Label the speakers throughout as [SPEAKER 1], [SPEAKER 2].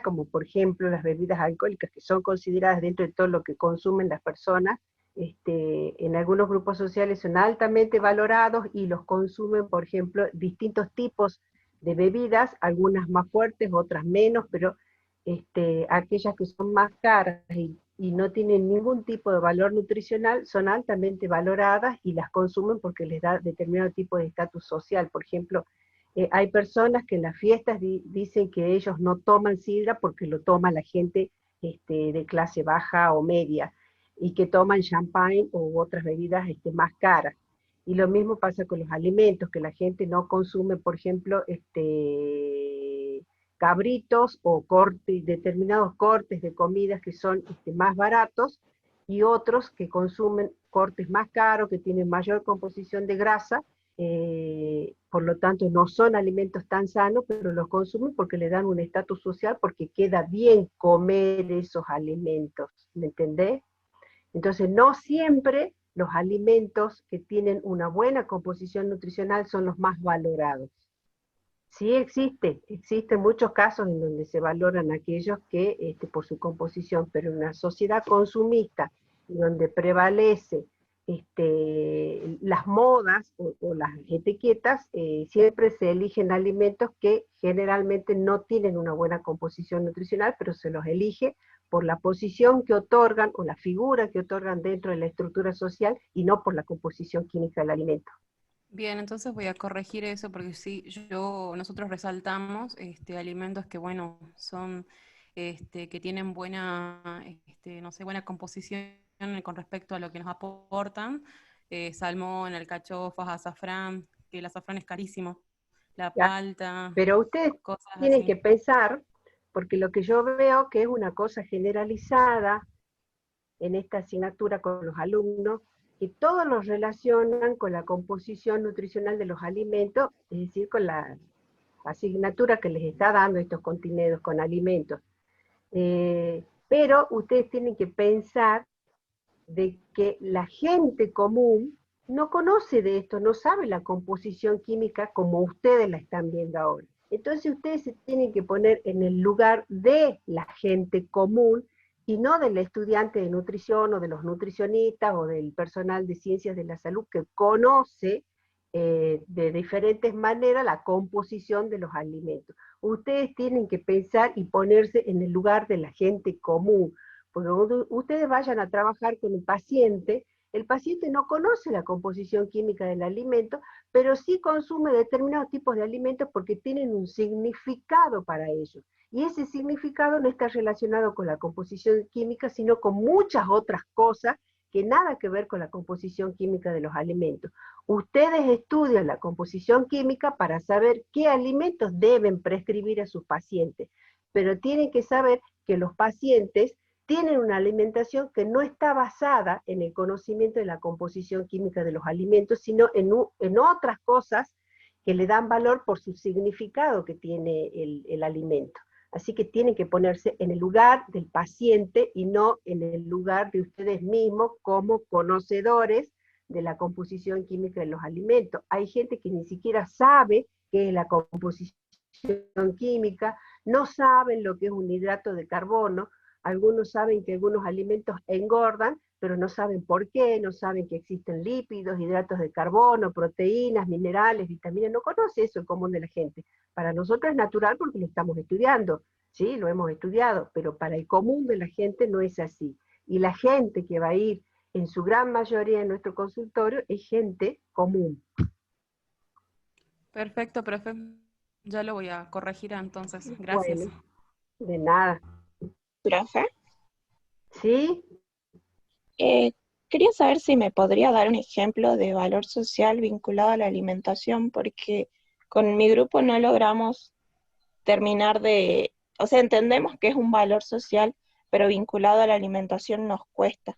[SPEAKER 1] como por ejemplo las bebidas alcohólicas, que son consideradas dentro de todo lo que consumen las personas, en algunos grupos sociales son altamente valorados y los consumen, por ejemplo, distintos tipos de bebidas, algunas más fuertes, otras menos, pero aquellas que son más caras y no tienen ningún tipo de valor nutricional son altamente valoradas y las consumen porque les da determinado tipo de estatus social. Por ejemplo, hay personas que en las fiestas dicen que ellos no toman sidra porque lo toma la gente de clase baja o media, y que toman champagne u otras bebidas más caras. Y lo mismo pasa con los alimentos, que la gente no consume, por ejemplo, cabritos o determinados cortes de comidas que son más baratos, y otros que consumen cortes más caros, que tienen mayor composición de grasa, por lo tanto no son alimentos tan sanos, pero los consumen porque le dan un estatus social, porque queda bien comer esos alimentos, ¿me entendés? Entonces, no siempre los alimentos que tienen una buena composición nutricional son los más valorados. Sí existen muchos casos en donde se valoran aquellos que por su composición, pero en una sociedad consumista donde prevalece las modas o las etiquetas, siempre se eligen alimentos que generalmente no tienen una buena composición nutricional, pero se los elige por la posición que otorgan o la figura que otorgan dentro de la estructura social y no por la composición química del alimento.
[SPEAKER 2] Bien, entonces voy a corregir eso porque sí, nosotros resaltamos alimentos que, bueno, son, que tienen buena, no sé, buena composición con respecto a lo que nos aportan. Salmón, alcachofas, azafrán, que el azafrán es carísimo, la
[SPEAKER 1] ¿Ya?
[SPEAKER 2] palta,
[SPEAKER 1] Pero ustedes
[SPEAKER 2] cosas
[SPEAKER 1] tienen que
[SPEAKER 2] así.
[SPEAKER 1] pensar, porque lo que yo veo que es una cosa generalizada en esta asignatura con los alumnos, que todos los relacionan con la composición nutricional de los alimentos, es decir, con la asignatura que les está dando estos contenidos con alimentos. Pero ustedes tienen que pensar de que la gente común no conoce de esto, no sabe la composición química como ustedes la están viendo ahora. Entonces ustedes se tienen que poner en el lugar de la gente común y no del estudiante de nutrición o de los nutricionistas o del personal de ciencias de la salud que conoce de diferentes maneras la composición de los alimentos. Ustedes tienen que pensar y ponerse en el lugar de la gente común, porque cuando ustedes vayan a trabajar con un paciente, el paciente no conoce la composición química del alimento, pero sí consume determinados tipos de alimentos porque tienen un significado para ellos. Y ese significado no está relacionado con la composición química, sino con muchas otras cosas que nada que ver con la composición química de los alimentos. Ustedes estudian la composición química para saber qué alimentos deben prescribir a sus pacientes, pero tienen que saber que los pacientes tienen una alimentación que no está basada en el conocimiento de la composición química de los alimentos, sino en otras cosas que le dan valor por su significado que tiene el alimento. Así que tienen que ponerse en el lugar del paciente y no en el lugar de ustedes mismos como conocedores de la composición química de los alimentos. Hay gente que ni siquiera sabe qué es la composición química, no saben lo que es un hidrato de carbono. Algunos saben que algunos alimentos engordan, pero no saben por qué, no saben que existen lípidos, hidratos de carbono, proteínas, minerales, vitaminas, no conoce eso el común de la gente. Para nosotros es natural porque lo estamos estudiando, ¿sí? Lo hemos estudiado, pero para el común de la gente no es así. Y la gente que va a ir en su gran mayoría en nuestro consultorio es gente común.
[SPEAKER 2] Perfecto, profe. Ya lo voy a corregir entonces. Gracias.
[SPEAKER 1] Bueno, de nada.
[SPEAKER 3] Profe,
[SPEAKER 1] ¿Sí?
[SPEAKER 3] eh, quería saber si me podría dar un ejemplo de valor social vinculado a la alimentación, porque con mi grupo no logramos terminar de, o sea, entendemos que es un valor social, pero vinculado a la alimentación nos cuesta.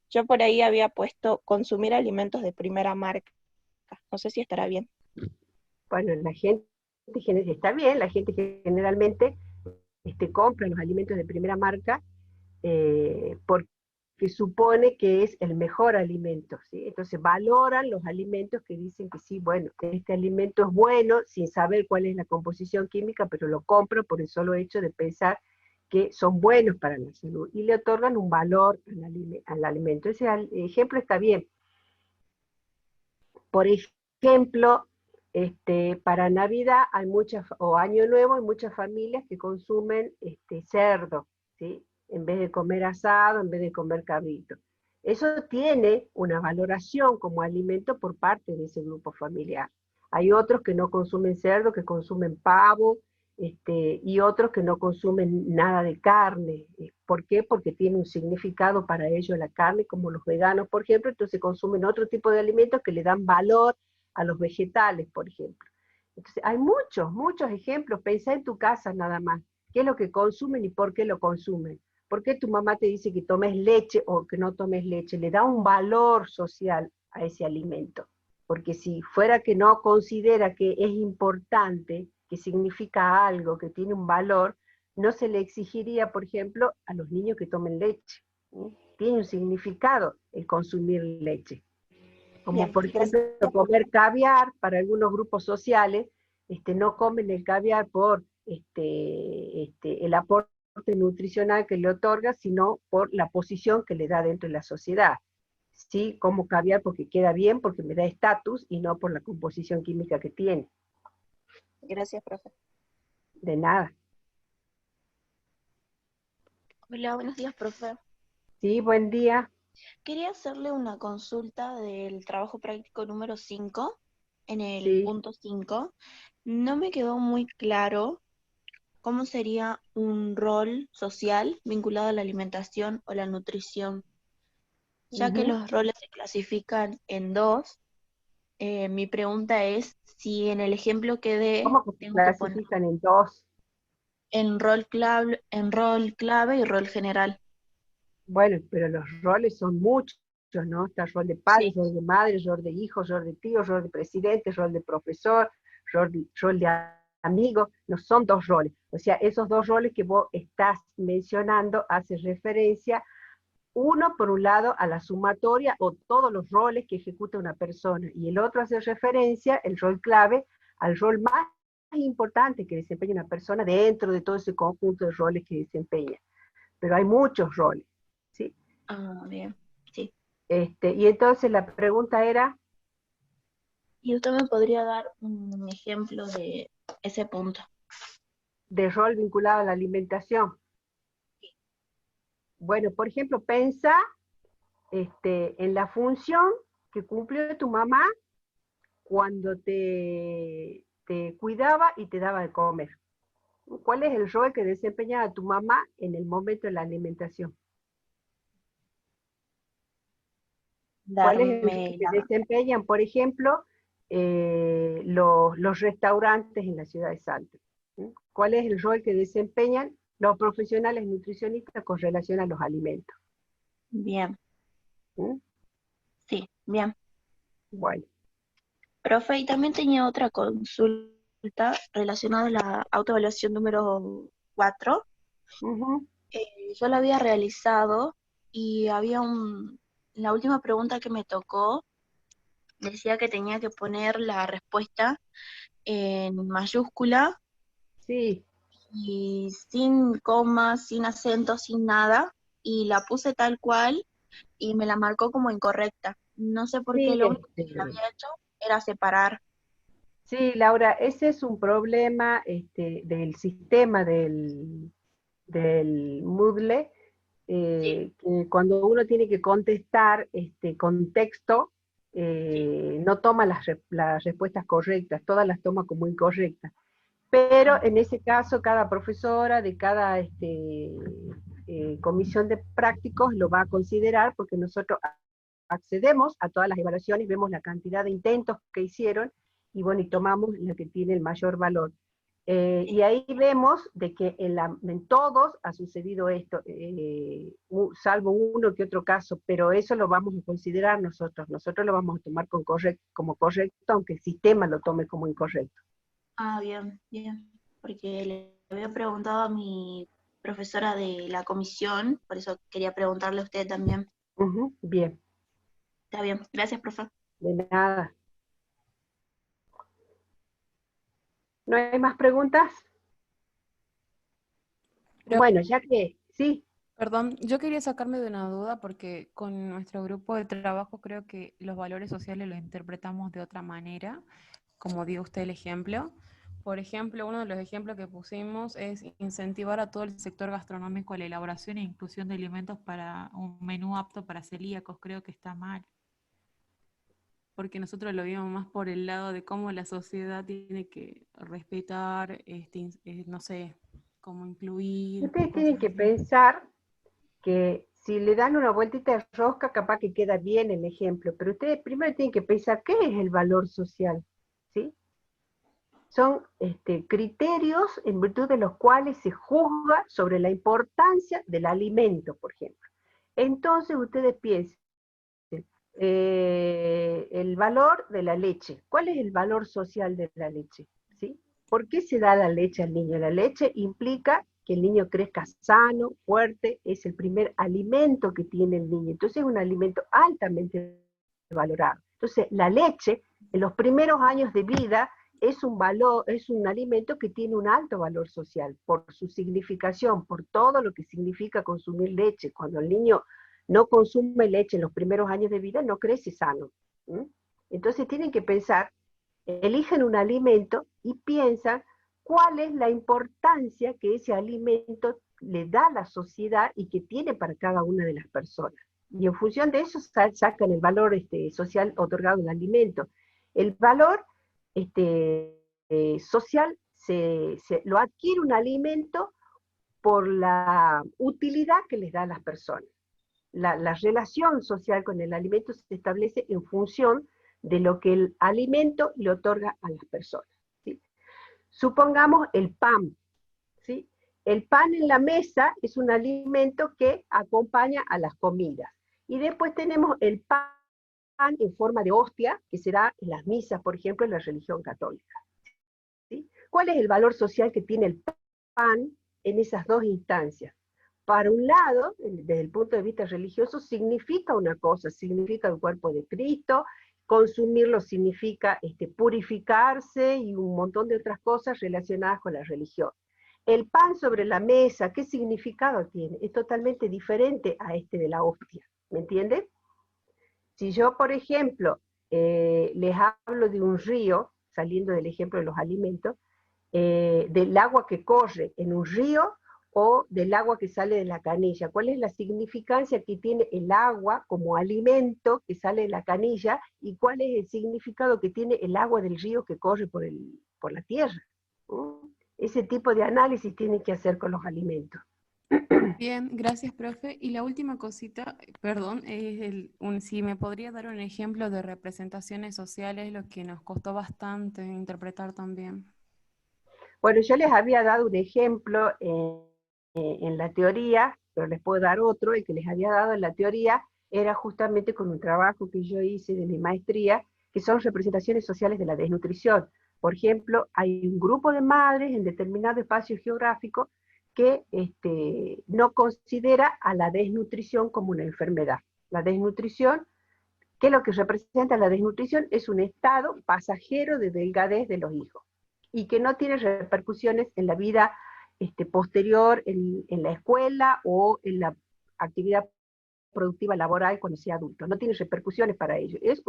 [SPEAKER 3] Yo por ahí había puesto consumir alimentos de primera marca. No sé si estará bien.
[SPEAKER 1] Bueno, la gente, está bien, la gente generalmente compra los alimentos de primera marca, porque que supone que es el mejor alimento, ¿sí? Entonces valoran los alimentos que dicen que sí, bueno, este alimento es bueno, sin saber cuál es la composición química, pero lo compro por el solo hecho de pensar que son buenos para la salud, y le otorgan un valor al alimento. Ese ejemplo está bien. Por ejemplo, para Navidad hay o Año Nuevo, hay muchas familias que consumen cerdo, ¿sí? En vez de comer asado, en vez de comer cabrito. Eso tiene una valoración como alimento por parte de ese grupo familiar. Hay otros que no consumen cerdo, que consumen pavo, y otros que no consumen nada de carne. ¿Por qué? Porque tiene un significado para ellos la carne, como los veganos, por ejemplo, entonces consumen otro tipo de alimentos que le dan valor a los vegetales, por ejemplo. Entonces, hay muchos, muchos ejemplos. Pensá en tu casa nada más. ¿Qué es lo que consumen y por qué lo consumen? ¿Por qué tu mamá te dice que tomes leche o que no tomes leche? Le da un valor social a ese alimento. Porque si fuera que no considera que es importante, que significa algo, que tiene un valor, no se le exigiría, por ejemplo, a los niños que tomen leche. ¿Sí? Tiene un significado el consumir leche. Como
[SPEAKER 3] Bien,
[SPEAKER 1] por ejemplo comer caviar, para algunos grupos sociales, no comen el caviar por el aporte nutricional que le otorga, sino por la posición que le da dentro de la sociedad. Sí, como caviar porque queda bien, porque me da estatus, y no por la composición química que tiene.
[SPEAKER 3] Gracias, profe.
[SPEAKER 1] De nada.
[SPEAKER 3] Hola, buenos días, profe.
[SPEAKER 1] Sí, buen día.
[SPEAKER 3] Quería hacerle una consulta del trabajo práctico número 5, en el
[SPEAKER 1] Sí.
[SPEAKER 3] punto 5. No me quedó muy claro cómo sería un rol social vinculado a la alimentación o la nutrición. Ya que los roles se clasifican en dos, mi pregunta es si en el ejemplo que dé
[SPEAKER 1] ¿Cómo que se
[SPEAKER 3] tengo que poner
[SPEAKER 1] clasifican en dos?
[SPEAKER 3] en rol clave y rol general.
[SPEAKER 1] Bueno, pero los roles son muchos, ¿no? Está el rol de padre,
[SPEAKER 3] Sí.
[SPEAKER 1] rol de madre, rol de hijo, rol de tío, rol de presidente, rol de profesor, rol de amigo. No son dos roles. O sea, esos dos roles que vos estás mencionando hacen referencia, uno por un lado a la sumatoria o todos los roles que ejecuta una persona, y el otro hace referencia, el rol clave, al rol más importante que desempeña una persona dentro de todo ese conjunto de roles que desempeña. Pero hay muchos roles, ¿sí?
[SPEAKER 3] Ah, bien, sí.
[SPEAKER 1] Y entonces la pregunta era,
[SPEAKER 3] ¿Y usted me podría dar un ejemplo de ese punto?
[SPEAKER 1] de rol vinculado a la alimentación. Bueno, por ejemplo, pensa en la función que cumplió tu mamá cuando te cuidaba y te daba de comer. ¿Cuál es el rol que desempeñaba tu mamá en el momento de la alimentación? ¿Cuál es el rol
[SPEAKER 3] Darme
[SPEAKER 1] que
[SPEAKER 3] la...
[SPEAKER 1] desempeñan, por ejemplo, los restaurantes en la ciudad de Salta? ¿Sí? ¿Cuál es el rol que desempeñan los profesionales nutricionistas con relación a los alimentos?
[SPEAKER 3] Bien,
[SPEAKER 1] ¿Sí?
[SPEAKER 3] sí, bien.
[SPEAKER 1] Bueno.
[SPEAKER 3] Profe, y también tenía otra consulta relacionada a la autoevaluación número 4.
[SPEAKER 1] Ujú.
[SPEAKER 3] Yo la había realizado y la última pregunta que me tocó decía que tenía que poner la respuesta en mayúscula
[SPEAKER 1] Sí,
[SPEAKER 3] y sin comas, sin acento, sin nada, y la puse tal cual y me la marcó como incorrecta. No sé por qué,
[SPEAKER 1] sí,
[SPEAKER 3] lo único que había hecho era separar.
[SPEAKER 1] sí, Laura, ese es un problema del sistema del Moodle,
[SPEAKER 3] Sí,
[SPEAKER 1] que cuando uno tiene que contestar con texto,
[SPEAKER 3] sí.
[SPEAKER 1] no toma las respuestas correctas, todas las toma como incorrectas. Pero
[SPEAKER 3] Ah,
[SPEAKER 1] en ese caso, cada profesora de cada comisión de prácticos lo va a considerar, porque nosotros accedemos a todas las evaluaciones, vemos la cantidad de intentos que hicieron, y bueno, y tomamos la que tiene el mayor valor.
[SPEAKER 3] sí.
[SPEAKER 1] Y ahí vemos de que en todos ha sucedido esto, salvo uno que otro caso, pero eso lo vamos a considerar nosotros lo vamos a tomar como correcto, aunque el sistema lo tome como incorrecto.
[SPEAKER 3] Ah, bien, bien. Porque le había preguntado a mi
[SPEAKER 4] profesora de la comisión, por eso quería preguntarle a usted también.
[SPEAKER 1] Bien,
[SPEAKER 4] Está bien, gracias, profe.
[SPEAKER 1] de nada. ¿No hay más preguntas?
[SPEAKER 2] Pero,
[SPEAKER 1] Bueno, ya que, sí,
[SPEAKER 2] perdón, yo quería sacarme de una duda porque con nuestro grupo de trabajo creo que los valores sociales los interpretamos de otra manera, como dio usted el ejemplo. Por ejemplo, uno de los ejemplos que pusimos es incentivar a todo el sector gastronómico a la elaboración e inclusión de alimentos para un menú apto para celíacos. Creo que está mal, porque nosotros lo vimos más por el lado de cómo la sociedad tiene que respetar, no sé, cómo incluir,
[SPEAKER 1] ustedes tienen
[SPEAKER 2] cosas
[SPEAKER 1] que
[SPEAKER 2] así.
[SPEAKER 1] pensar que si le dan una vueltita de rosca, capaz que queda bien el ejemplo, pero ustedes primero tienen que pensar qué es el valor social, ¿sí? Son criterios en virtud de los cuales se juzga sobre la importancia del alimento, por ejemplo. Entonces ustedes piensen, el valor de la leche. ¿Cuál es el valor social de la leche? ¿Sí? ¿Por qué se da la leche al niño? La leche implica que el niño crezca sano, fuerte, es el primer alimento que tiene el niño. Entonces es un alimento altamente valorado. Entonces la leche en los primeros años de vida es un valor, es un alimento que tiene un alto valor social por su significación, por todo lo que significa consumir leche. Cuando el niño no consume leche en los primeros años de vida, no crece sano. ¿Mm? Entonces tienen que pensar, eligen un alimento y piensan cuál es la importancia que ese alimento le da a la sociedad y que tiene para cada una de las personas. Y en función de eso sacan el valor social otorgado al alimento. El valor social lo adquiere un alimento por la utilidad que les da a las personas. La relación social con el alimento se establece en función de lo que el alimento le otorga a las personas. ¿Sí? Supongamos el pan. ¿Sí? El pan en la mesa es un alimento que acompaña a las comidas. Y después tenemos el pan en forma de hostia, que se da en las misas, por ejemplo, en la religión católica. ¿Sí? ¿Cuál es el valor social que tiene el pan en esas dos instancias? Para un lado, desde el punto de vista religioso, significa una cosa, significa el cuerpo de Cristo, consumirlo significa purificarse y un montón de otras cosas relacionadas con la religión. El pan sobre la mesa, ¿qué significado tiene? Es totalmente diferente a este de la hostia, ¿me entienden? Si yo, por ejemplo, les hablo de un río, saliendo del ejemplo de los alimentos, del agua que corre en un río o del agua que sale de la canilla. ¿Cuál es la significancia que tiene el agua como alimento que sale de la canilla y cuál es el significado que tiene el agua del río que corre por la tierra? ¿Mm? Ese tipo de análisis tienen que hacer con los alimentos.
[SPEAKER 2] Bien, gracias, profe. Y la última cosita, perdón, es si me podría dar un ejemplo de representaciones sociales, lo que nos costó bastante interpretar también.
[SPEAKER 1] Bueno, yo les había dado un ejemplo en la teoría, pero les puedo dar otro. El que les había dado en la teoría era justamente con un trabajo que yo hice de mi maestría, que son representaciones sociales de la desnutrición. Por ejemplo, hay un grupo de madres en determinado espacio geográfico que no considera a la desnutrición como una enfermedad. La desnutrición, ¿qué es lo que representa la desnutrición? Es un estado pasajero de delgadez de los hijos y que no tiene repercusiones en la vida posterior, en la escuela o en la actividad productiva laboral cuando sea adulto. No tiene repercusiones para ellos. Es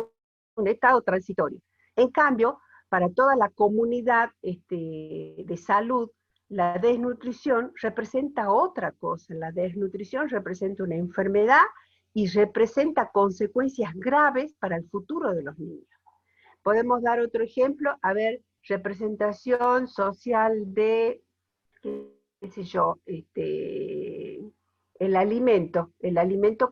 [SPEAKER 1] un estado transitorio. En cambio, para toda la comunidad de salud, la desnutrición representa otra cosa. La desnutrición representa una enfermedad y representa consecuencias graves para el futuro de los niños. Podemos dar otro ejemplo, a ver, representación social de, qué sé yo, el alimento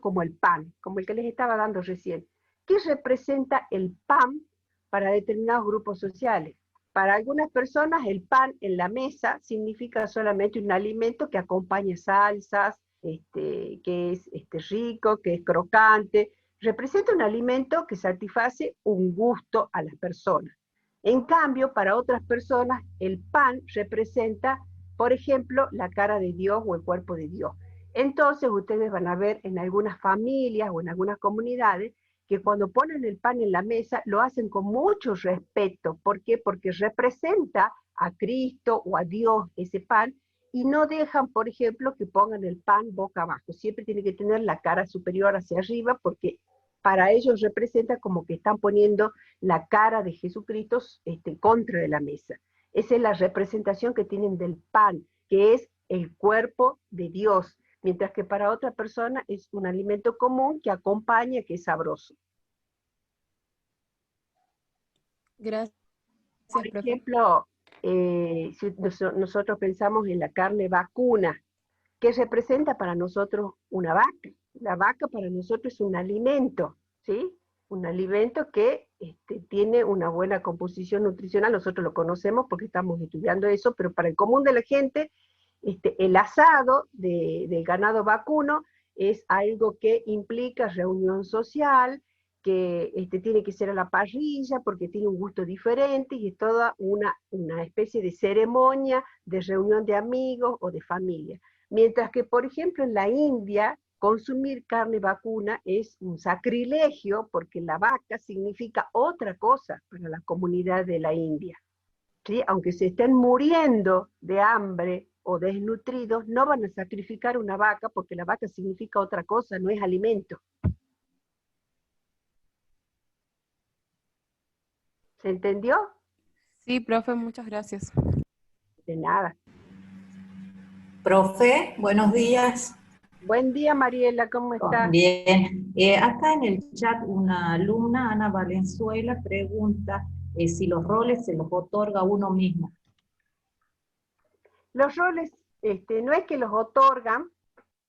[SPEAKER 1] como el pan, como el que les estaba dando recién. ¿Qué representa el pan para determinados grupos sociales? Para algunas personas el pan en la mesa significa solamente un alimento que acompaña salsas, que es rico, que es crocante, representa un alimento que satisface un gusto a las personas. En cambio, para otras personas, el pan representa por ejemplo, la cara de Dios o el cuerpo de Dios. Entonces ustedes van a ver en algunas familias o en algunas comunidades que cuando ponen el pan en la mesa lo hacen con mucho respeto. ¿Por qué? Porque representa a Cristo o a Dios ese pan, y no dejan, por ejemplo, que pongan el pan boca abajo. Siempre tiene que tener la cara superior hacia arriba, porque para ellos representa como que están poniendo la cara de Jesucristo contra de la mesa. Esa es la representación que tienen del pan, que es el cuerpo de Dios, mientras que para otra persona es un alimento común que acompaña, que es sabroso.
[SPEAKER 2] Gracias,
[SPEAKER 1] Por
[SPEAKER 2] profe.
[SPEAKER 1] ejemplo, si nosotros pensamos en la carne vacuna, ¿qué representa para nosotros una vaca? La vaca para nosotros es un alimento, ¿sí? Un alimento que tiene una buena composición nutricional. Nosotros lo conocemos porque estamos estudiando eso, pero para el común de la gente, el asado del ganado vacuno es algo que implica reunión social, que tiene que ser a la parrilla porque tiene un gusto diferente, y es toda una especie de ceremonia de reunión de amigos o de familia. Mientras que, por ejemplo, en la India, consumir carne vacuna es un sacrilegio, porque la vaca significa otra cosa para la comunidad de la India, ¿sí? Aunque se estén muriendo de hambre o desnutridos, no van a sacrificar una vaca, porque la vaca significa otra cosa, no es alimento. ¿Se entendió?
[SPEAKER 2] Sí, profe, muchas gracias.
[SPEAKER 1] De nada.
[SPEAKER 5] Profe, buenos días.
[SPEAKER 1] Buen día, Mariela, ¿cómo estás?
[SPEAKER 5] Bien. Acá en el chat una alumna, Ana Valenzuela, pregunta si los roles se los otorga uno mismo.
[SPEAKER 1] Los roles, no es que los otorgan,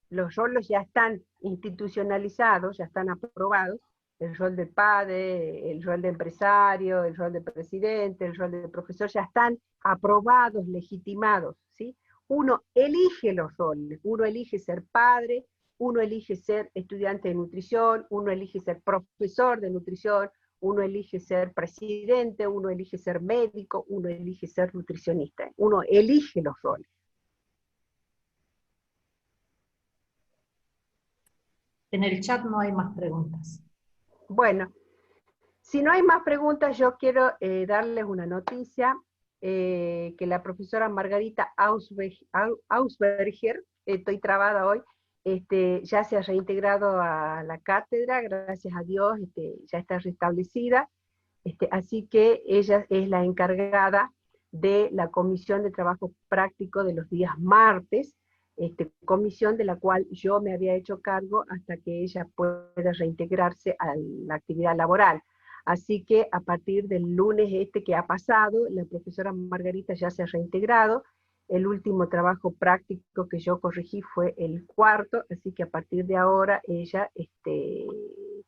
[SPEAKER 1] los roles ya están institucionalizados, ya están aprobados. El rol de padre, el rol de empresario, el rol de presidente, el rol de profesor, ya están aprobados, legitimados, ¿sí? Uno elige los roles, uno elige ser padre, uno elige ser estudiante de nutrición, uno elige ser profesor de nutrición, uno elige ser presidente, uno elige ser médico, uno elige ser nutricionista. Uno elige los roles.
[SPEAKER 5] En el chat no hay más preguntas.
[SPEAKER 1] Bueno, si no hay más preguntas, yo quiero darles una noticia, que la profesora Margarita Ausberger, estoy trabada hoy, ya se ha reintegrado a la cátedra, gracias a Dios, ya está restablecida, así que ella es la encargada de la Comisión de Trabajo Práctico de los días martes, comisión de la cual yo me había hecho cargo hasta que ella pueda reintegrarse a la actividad laboral. Así que a partir del lunes que ha pasado, la profesora Margarita ya se ha reintegrado. El último trabajo práctico que yo corregí fue el cuarto, así que a partir de ahora ella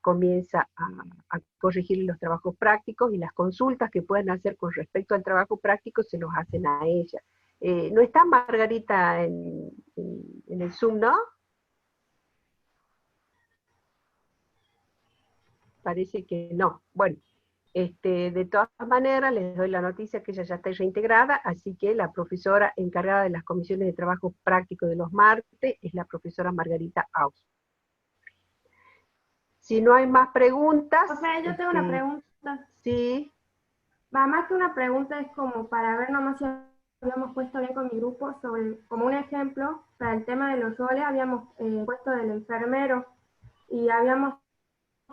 [SPEAKER 1] comienza a corregir los trabajos prácticos, y las consultas que puedan hacer con respecto al trabajo práctico se los hacen a ella. No está Margarita en el Zoom, ¿no? Parece que no. Bueno, de todas maneras les doy la noticia que ella ya está reintegrada, así que la profesora encargada de las comisiones de trabajo práctico de los martes es la profesora Margarita Aus. Si no hay más preguntas...
[SPEAKER 6] Profe, yo tengo una pregunta.
[SPEAKER 1] Sí.
[SPEAKER 6] Va, más que una pregunta, es como para ver nomás si habíamos puesto bien con mi grupo, sobre, como un ejemplo, para el tema de los roles, habíamos puesto del enfermero, y habíamos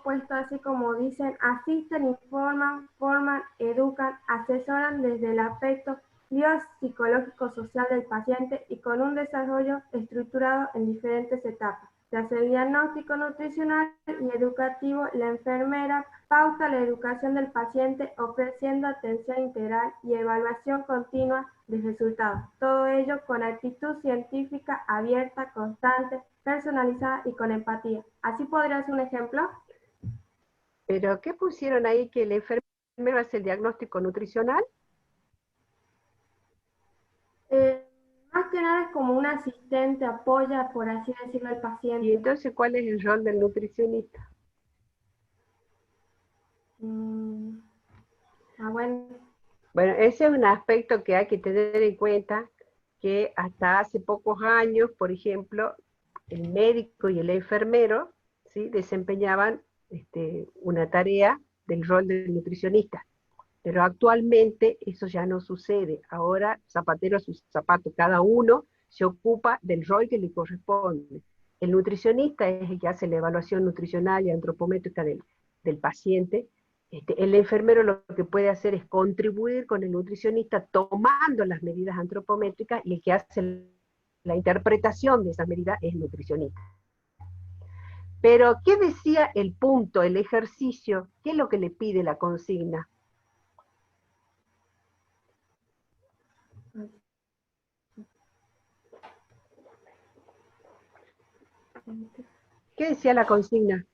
[SPEAKER 6] puesto así como dicen: asisten, informan, forman, educan, asesoran desde el aspecto biopsicológico-social del paciente, y con un desarrollo estructurado en diferentes etapas. Tras el diagnóstico nutricional y educativo, la enfermera pauta la educación del paciente, ofreciendo atención integral y evaluación continua de resultados. Todo ello con actitud científica, abierta, constante, personalizada y con empatía. ¿Así podría ser un ejemplo?
[SPEAKER 1] ¿Pero qué pusieron ahí, que el enfermero hace el diagnóstico nutricional?
[SPEAKER 6] Más que nada es como un asistente, apoya, por así decirlo, al paciente.
[SPEAKER 1] ¿Y entonces cuál es el rol del nutricionista?
[SPEAKER 6] Bueno.
[SPEAKER 1] Bueno, ese es un aspecto que hay que tener en cuenta, que hasta hace pocos años, por ejemplo, el médico y el enfermero, ¿sí?, desempeñaban una tarea del rol del nutricionista. Pero actualmente eso ya no sucede. Ahora, zapatero a sus zapatos, cada uno se ocupa del rol que le corresponde. El nutricionista es el que hace la evaluación nutricional y antropométrica del paciente. El enfermero lo que puede hacer es contribuir con el nutricionista tomando las medidas antropométricas, y el que hace la interpretación de esas medidas es el nutricionista. Pero, ¿qué decía el punto, el ejercicio? ¿Qué es lo que le pide la consigna? ¿Qué decía la consigna?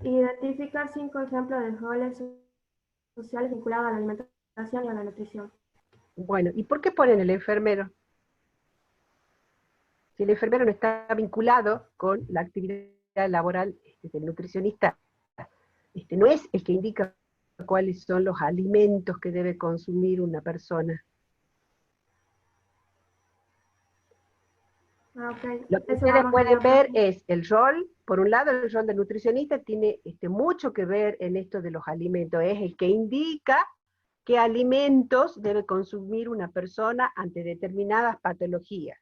[SPEAKER 6] Identificar 5 ejemplos de roles sociales vinculados a la alimentación y a la nutrición.
[SPEAKER 1] Bueno, ¿y por qué ponen el enfermero? Si el enfermero no está vinculado con la actividad laboral del nutricionista, no es el que indica cuáles son los alimentos que debe consumir una persona.
[SPEAKER 6] Okay.
[SPEAKER 1] Lo que ustedes pueden ver es el rol, por un lado el rol del nutricionista tiene mucho que ver en esto de los alimentos, es el que indica qué alimentos debe consumir una persona ante determinadas patologías.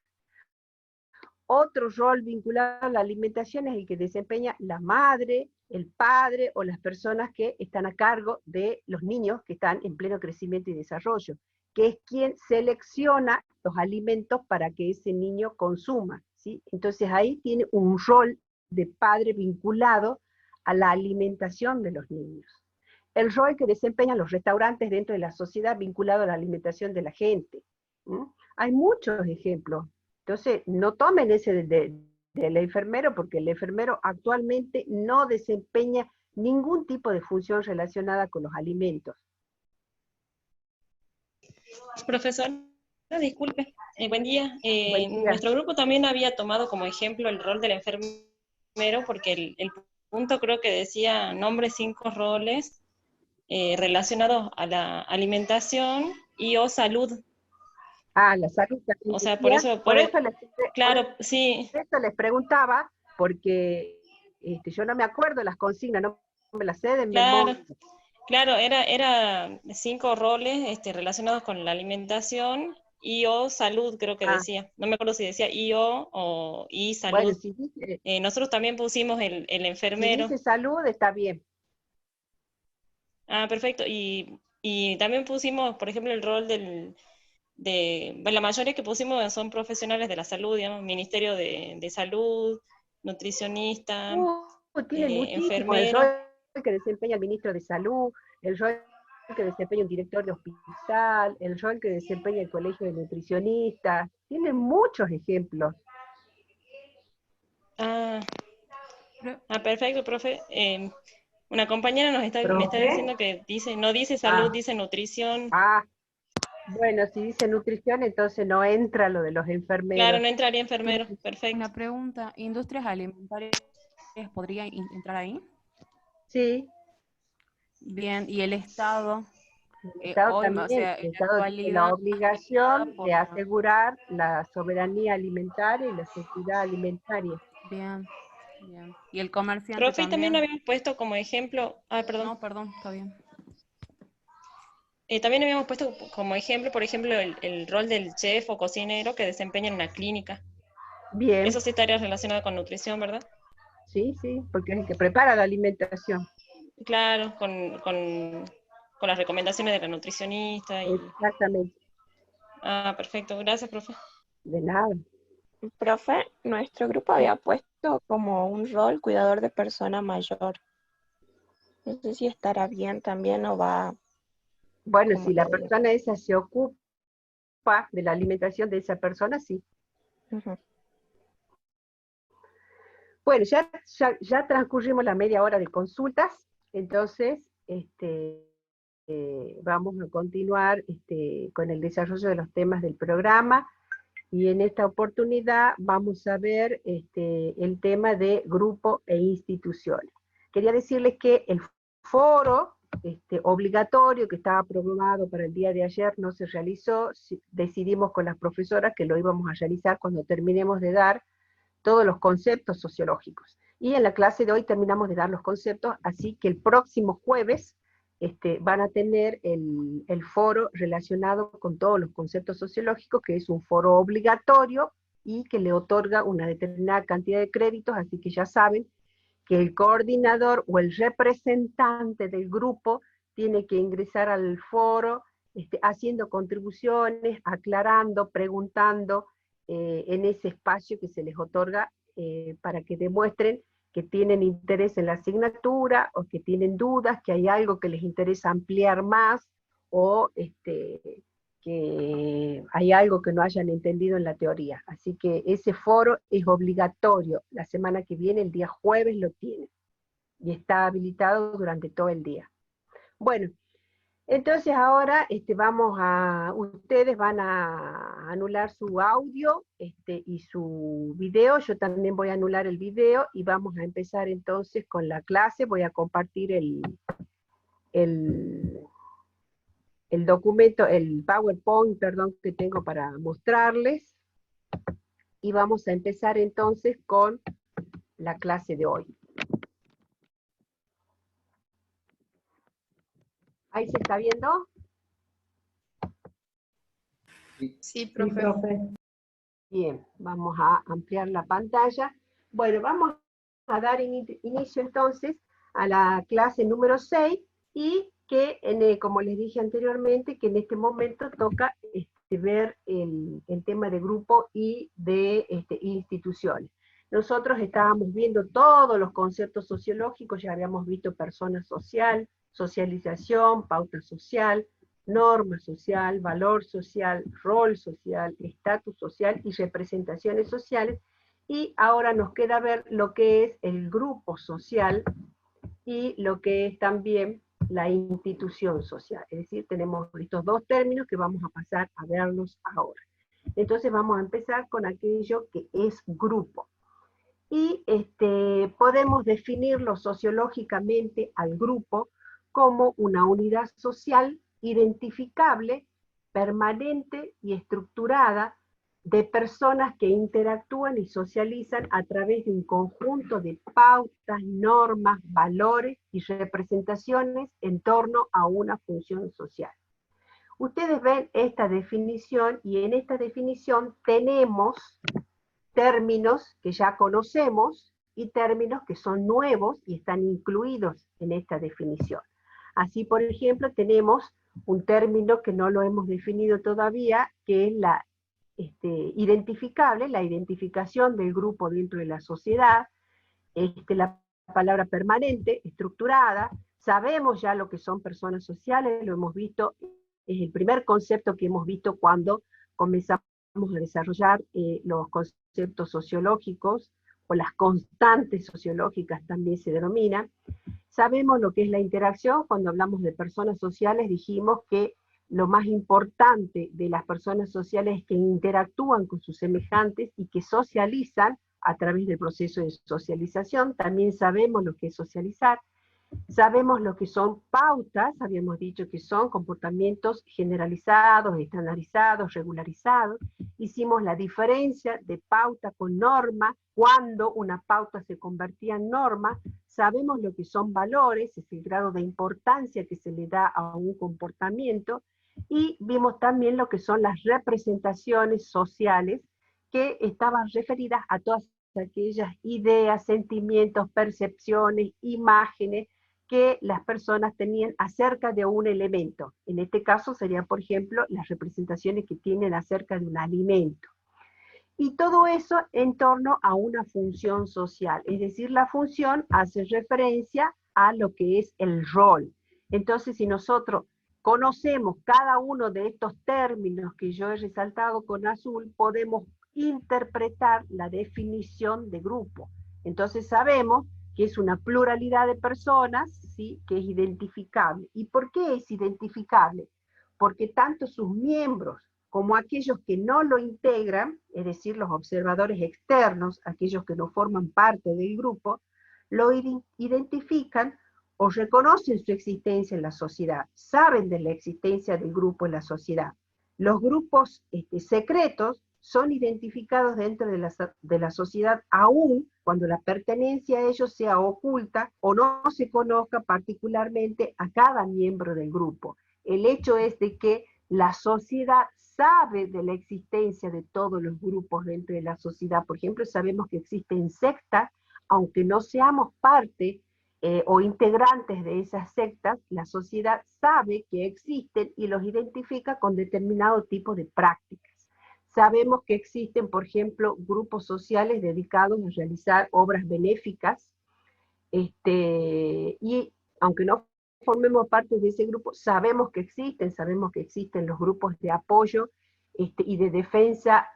[SPEAKER 1] Otro rol vinculado a la alimentación es el que desempeña la madre, el padre o las personas que están a cargo de los niños que están en pleno crecimiento y desarrollo, que es quien selecciona los alimentos para que ese niño consuma, ¿sí? Entonces ahí tiene un rol de padre vinculado a la alimentación de los niños. El rol que desempeñan los restaurantes dentro de la sociedad vinculado a la alimentación de la gente. Hay muchos ejemplos. Entonces, no tomen ese del enfermero, porque el enfermero actualmente no desempeña ningún tipo de función relacionada con los alimentos.
[SPEAKER 7] Profesor, disculpe, buen día.
[SPEAKER 1] Buen día.
[SPEAKER 7] Nuestro grupo también había tomado como ejemplo el rol del enfermero, porque el punto creo que decía nombre 5 roles relacionados a la alimentación y o salud.
[SPEAKER 1] Ah, la salud también.
[SPEAKER 7] O sea, por eso claro, sí.
[SPEAKER 1] Por eso les preguntaba, porque yo no me acuerdo las consignas, no me las sé de memoria.
[SPEAKER 7] Claro, era 5 roles relacionados con la alimentación y o salud, creo que decía. No me acuerdo si decía y o y salud.
[SPEAKER 1] Bueno, si dice,
[SPEAKER 7] nosotros también pusimos el enfermero.
[SPEAKER 1] Si dice salud, está bien.
[SPEAKER 7] Ah, perfecto. Y también pusimos, por ejemplo, el rol la mayoría que pusimos son profesionales de la salud, digamos, Ministerio de Salud, nutricionista, enfermero.
[SPEAKER 1] El rol que desempeña el ministro de Salud, el rol que desempeña un director de hospital, el rol que desempeña el colegio de nutricionistas. Tienen muchos ejemplos.
[SPEAKER 7] Perfecto, profe. Una compañera me está diciendo que no dice salud, dice nutrición.
[SPEAKER 1] Bueno, si dice nutrición, entonces no entra lo de los enfermeros.
[SPEAKER 7] Claro, no entraría enfermero, perfecto.
[SPEAKER 2] Una pregunta, ¿industrias alimentarias podría entrar ahí?
[SPEAKER 1] Sí.
[SPEAKER 2] Bien, ¿y el Estado?
[SPEAKER 1] El Estado también, el Estado tiene la obligación de asegurar la soberanía alimentaria y la seguridad alimentaria.
[SPEAKER 2] Bien, bien. ¿Y el comerciante
[SPEAKER 7] Profe, también habíamos puesto como ejemplo... perdón.
[SPEAKER 2] No, perdón, está bien.
[SPEAKER 7] También habíamos puesto como ejemplo, por ejemplo, el rol del chef o cocinero que desempeña en una clínica.
[SPEAKER 1] Bien.
[SPEAKER 7] Eso sí estaría relacionado con nutrición, ¿verdad?
[SPEAKER 1] Sí, porque es el que prepara la alimentación.
[SPEAKER 7] Claro, con las recomendaciones de la nutricionista.
[SPEAKER 1] Exactamente.
[SPEAKER 7] Perfecto. Gracias, profe.
[SPEAKER 1] De nada.
[SPEAKER 3] Profe, nuestro grupo había puesto como un rol cuidador de persona mayor. No sé si estará bien también o va...
[SPEAKER 1] Bueno, si la persona esa se ocupa de la alimentación de esa persona, sí.
[SPEAKER 3] Uh-huh.
[SPEAKER 1] Bueno, ya transcurrimos la media hora de consultas, entonces vamos a continuar con el desarrollo de los temas del programa, y en esta oportunidad vamos a ver el tema de grupo e instituciones. Quería decirles que el foro obligatorio que estaba programado para el día de ayer no se realizó. Decidimos con las profesoras que lo íbamos a realizar cuando terminemos de dar todos los conceptos sociológicos. Y en la clase de hoy terminamos de dar los conceptos, así que el próximo jueves van a tener el foro relacionado con todos los conceptos sociológicos, que es un foro obligatorio y que le otorga una determinada cantidad de créditos, así que ya saben que el coordinador o el representante del grupo tiene que ingresar al foro haciendo contribuciones, aclarando, preguntando, en ese espacio que se les otorga para que demuestren que tienen interés en la asignatura, o que tienen dudas, que hay algo que les interesa ampliar más, o que hay algo que no hayan entendido en la teoría. Así que ese foro es obligatorio. La semana que viene, el día jueves, lo tienen. Y está habilitado durante todo el día. Bueno, entonces ahora ustedes van a anular su audio y su video. Yo también voy a anular el video y vamos a empezar entonces con la clase. Voy a compartir el documento, el PowerPoint, perdón, que tengo para mostrarles. Y vamos a empezar entonces con la clase de hoy. ¿Ahí se está viendo?
[SPEAKER 2] Sí,
[SPEAKER 5] Sí,
[SPEAKER 2] profe.
[SPEAKER 5] profe.
[SPEAKER 1] Bien, vamos a ampliar la pantalla. Bueno, vamos a dar inicio entonces a la clase número 6, y que, como les dije anteriormente, que en este momento toca ver el tema de grupo y de instituciones. Nosotros estábamos viendo todos los conceptos sociológicos, ya habíamos visto persona social, socialización, pauta social, norma social, valor social, rol social, estatus social y representaciones sociales, y ahora nos queda ver lo que es el grupo social y lo que es también la institución social. Es decir, tenemos estos dos términos que vamos a pasar a verlos ahora. Entonces vamos a empezar con aquello que es grupo. Y podemos definirlo sociológicamente al grupo como una unidad social identificable, permanente y estructurada de personas que interactúan y socializan a través de un conjunto de pautas, normas, valores y representaciones en torno a una función social. Ustedes ven esta definición, y en esta definición tenemos términos que ya conocemos y términos que son nuevos y están incluidos en esta definición. Así, por ejemplo, tenemos un término que no lo hemos definido todavía, que es la identificable, la identificación del grupo dentro de la sociedad, la palabra permanente, estructurada. Sabemos ya lo que son personas sociales, lo hemos visto, es el primer concepto que hemos visto cuando comenzamos a desarrollar los conceptos sociológicos, o las constantes sociológicas también se denominan. Sabemos lo que es la interacción. Cuando hablamos de personas sociales dijimos que lo más importante de las personas sociales es que interactúan con sus semejantes y que socializan a través del proceso de socialización. También sabemos lo que es socializar. Sabemos lo que son pautas, habíamos dicho que son comportamientos generalizados, estandarizados, regularizados. Hicimos la diferencia de pauta con norma, cuando una pauta se convertía en norma. Sabemos lo que son valores, es el grado de importancia que se le da a un comportamiento, y vimos también lo que son las representaciones sociales, que estaban referidas a todas aquellas ideas, sentimientos, percepciones, imágenes que las personas tenían acerca de un elemento. En este caso serían, por ejemplo, las representaciones que tienen acerca de un alimento. Y todo eso en torno a una función social, es decir, la función hace referencia a lo que es el rol. Entonces, si nosotros conocemos cada uno de estos términos que yo he resaltado con azul, podemos interpretar la definición de grupo. Entonces sabemos que es una pluralidad de personas, ¿sí?, que es identificable. ¿Y por qué es identificable? Porque tanto sus miembros como aquellos que no lo integran, es decir, los observadores externos, aquellos que no forman parte del grupo, lo identifican o reconocen su existencia en la sociedad, saben de la existencia del grupo en la sociedad. Los grupos secretos son identificados dentro de la sociedad aún cuando la pertenencia a ellos sea oculta o no se conozca particularmente a cada miembro del grupo. El hecho es de que la sociedad sabe de la existencia de todos los grupos dentro de la sociedad. Por ejemplo, sabemos que existen sectas, aunque no seamos parte o integrantes de esas sectas, la sociedad sabe que existen y los identifica con determinado tipo de prácticas. Sabemos que existen, por ejemplo, grupos sociales dedicados a realizar obras benéficas, y aunque no formemos parte de ese grupo, sabemos que existen los grupos de apoyo y de defensa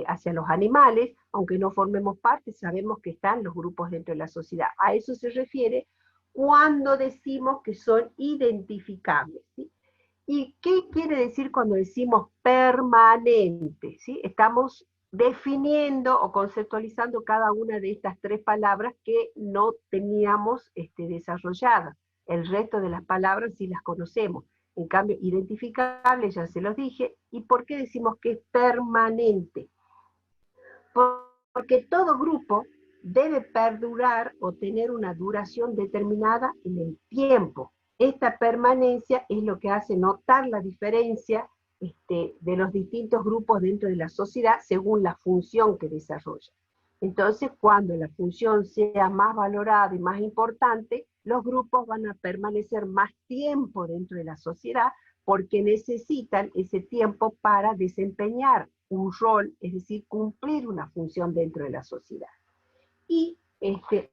[SPEAKER 1] hacia los animales, aunque no formemos parte, sabemos que están los grupos dentro de la sociedad. A eso se refiere cuando decimos que son identificables, ¿sí? ¿Y qué quiere decir cuando decimos permanente? ¿Sí? Estamos definiendo o conceptualizando cada una de estas tres palabras que no teníamos desarrolladas. El resto de las palabras sí las conocemos. En cambio, identificable, ya se los dije. ¿Y por qué decimos que es permanente? Porque todo grupo debe perdurar o tener una duración determinada en el tiempo. Esta permanencia es lo que hace notar la diferencia de los distintos grupos dentro de la sociedad según la función que desarrolla. Entonces, cuando la función sea más valorada y más importante, los grupos van a permanecer más tiempo dentro de la sociedad porque necesitan ese tiempo para desempeñar un rol, es decir, cumplir una función dentro de la sociedad. Y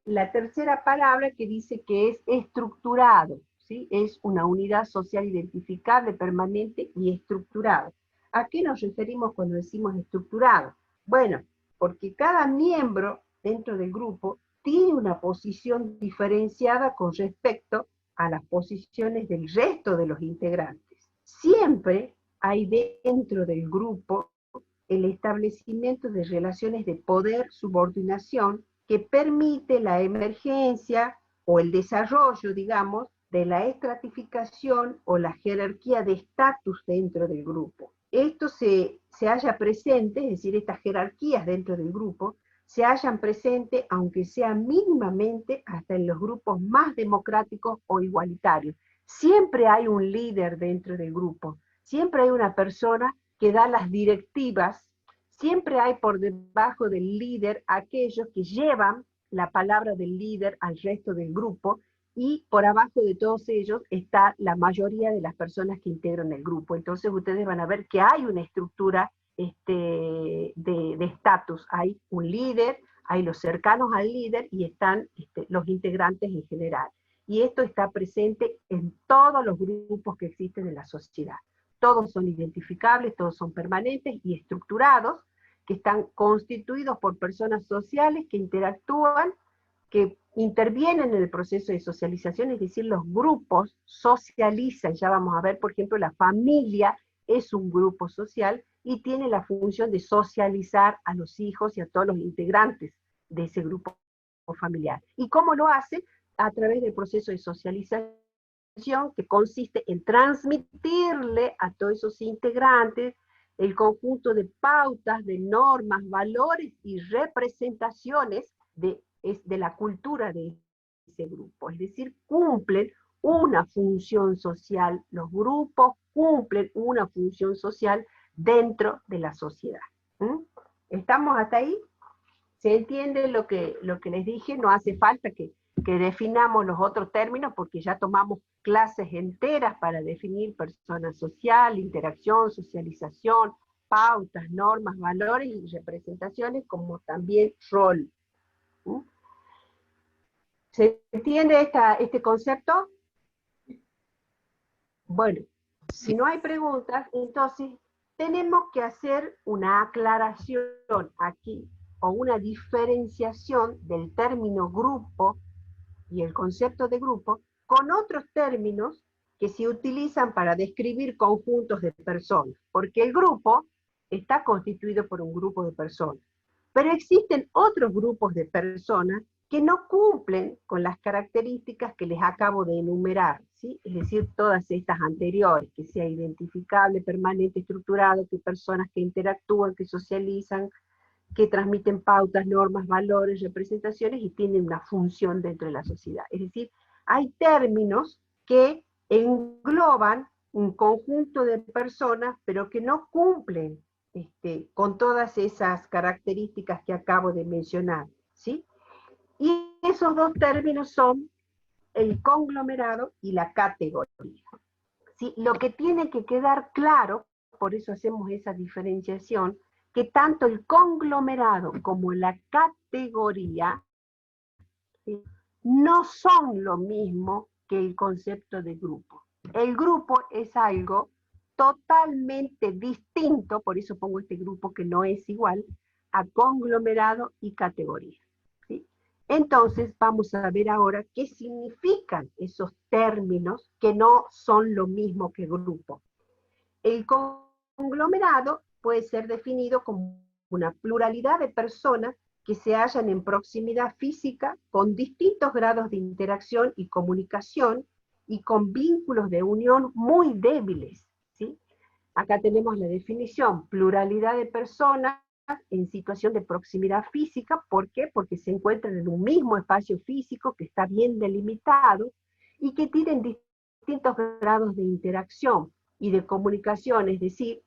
[SPEAKER 1] la tercera palabra que dice que es estructurado, ¿sí? Es una unidad social identificable, permanente y estructurado. ¿A qué nos referimos cuando decimos estructurado? Bueno, porque cada miembro dentro del grupo tiene una posición diferenciada con respecto a las posiciones del resto de los integrantes. Siempre hay dentro del grupo el establecimiento de relaciones de poder, subordinación, que permite la emergencia o el desarrollo, digamos, de la estratificación o la jerarquía de estatus dentro del grupo. Esto se halla presente, es decir, estas jerarquías dentro del grupo, se hallan presentes, aunque sea mínimamente, hasta en los grupos más democráticos o igualitarios. Siempre hay un líder dentro del grupo, siempre hay una persona que da las directivas, siempre hay por debajo del líder aquellos que llevan la palabra del líder al resto del grupo, y por abajo de todos ellos está la mayoría de las personas que integran el grupo. Entonces ustedes van a ver que hay una estructura de estatus. Hay un líder, hay los cercanos al líder y están los integrantes en general. Y esto está presente en todos los grupos que existen en la sociedad. Todos son identificables, todos son permanentes y estructurados, que están constituidos por personas sociales que interactúan, que intervienen en el proceso de socialización, es decir, los grupos socializan. Ya vamos a ver, por ejemplo, la familia es un grupo social y tiene la función de socializar a los hijos y a todos los integrantes de ese grupo familiar. ¿Y cómo lo hace? A través del proceso de socialización, que consiste en transmitirle a todos esos integrantes el conjunto de pautas, de normas, valores y representaciones de la cultura de ese grupo. Es decir, cumplen una función social, los grupos cumplen una función social dentro de la sociedad. ¿Estamos hasta ahí? ¿Se entiende lo que les dije? No hace falta que definamos los otros términos, porque ya tomamos clases enteras para definir persona social, interacción, socialización, pautas, normas, valores y representaciones, como también rol. ¿Se entiende este concepto? Bueno, si no hay preguntas, entonces tenemos que hacer una aclaración aquí, o una diferenciación del término grupo y el concepto de grupo con otros términos que se utilizan para describir conjuntos de personas, porque el grupo está constituido por un grupo de personas, pero existen otros grupos de personas que no cumplen con las características que les acabo de enumerar, ¿sí? Es decir, todas estas anteriores, que sea identificable, permanente, estructurado, que personas que interactúan, que socializan, que transmiten pautas, normas, valores, representaciones y tienen una función dentro de la sociedad. Es decir, hay términos que engloban un conjunto de personas, pero que no cumplen con todas esas características que acabo de mencionar, ¿sí? Y esos dos términos son el conglomerado y la categoría. ¿Sí? Lo que tiene que quedar claro, por eso hacemos esa diferenciación, que tanto el conglomerado como la categoría, ¿sí?, no son lo mismo que el concepto de grupo. El grupo es algo totalmente distinto, por eso pongo este grupo que no es igual, a conglomerado y categoría. ¿Sí? Entonces vamos a ver ahora qué significan esos términos que no son lo mismo que grupo. El conglomerado puede ser definido como una pluralidad de personas que se hallan en proximidad física con distintos grados de interacción y comunicación y con vínculos de unión muy débiles, ¿sí? Acá tenemos la definición, pluralidad de personas en situación de proximidad física. ¿Por qué? Porque se encuentran en un mismo espacio físico que está bien delimitado y que tienen distintos grados de interacción y de comunicación, es decir,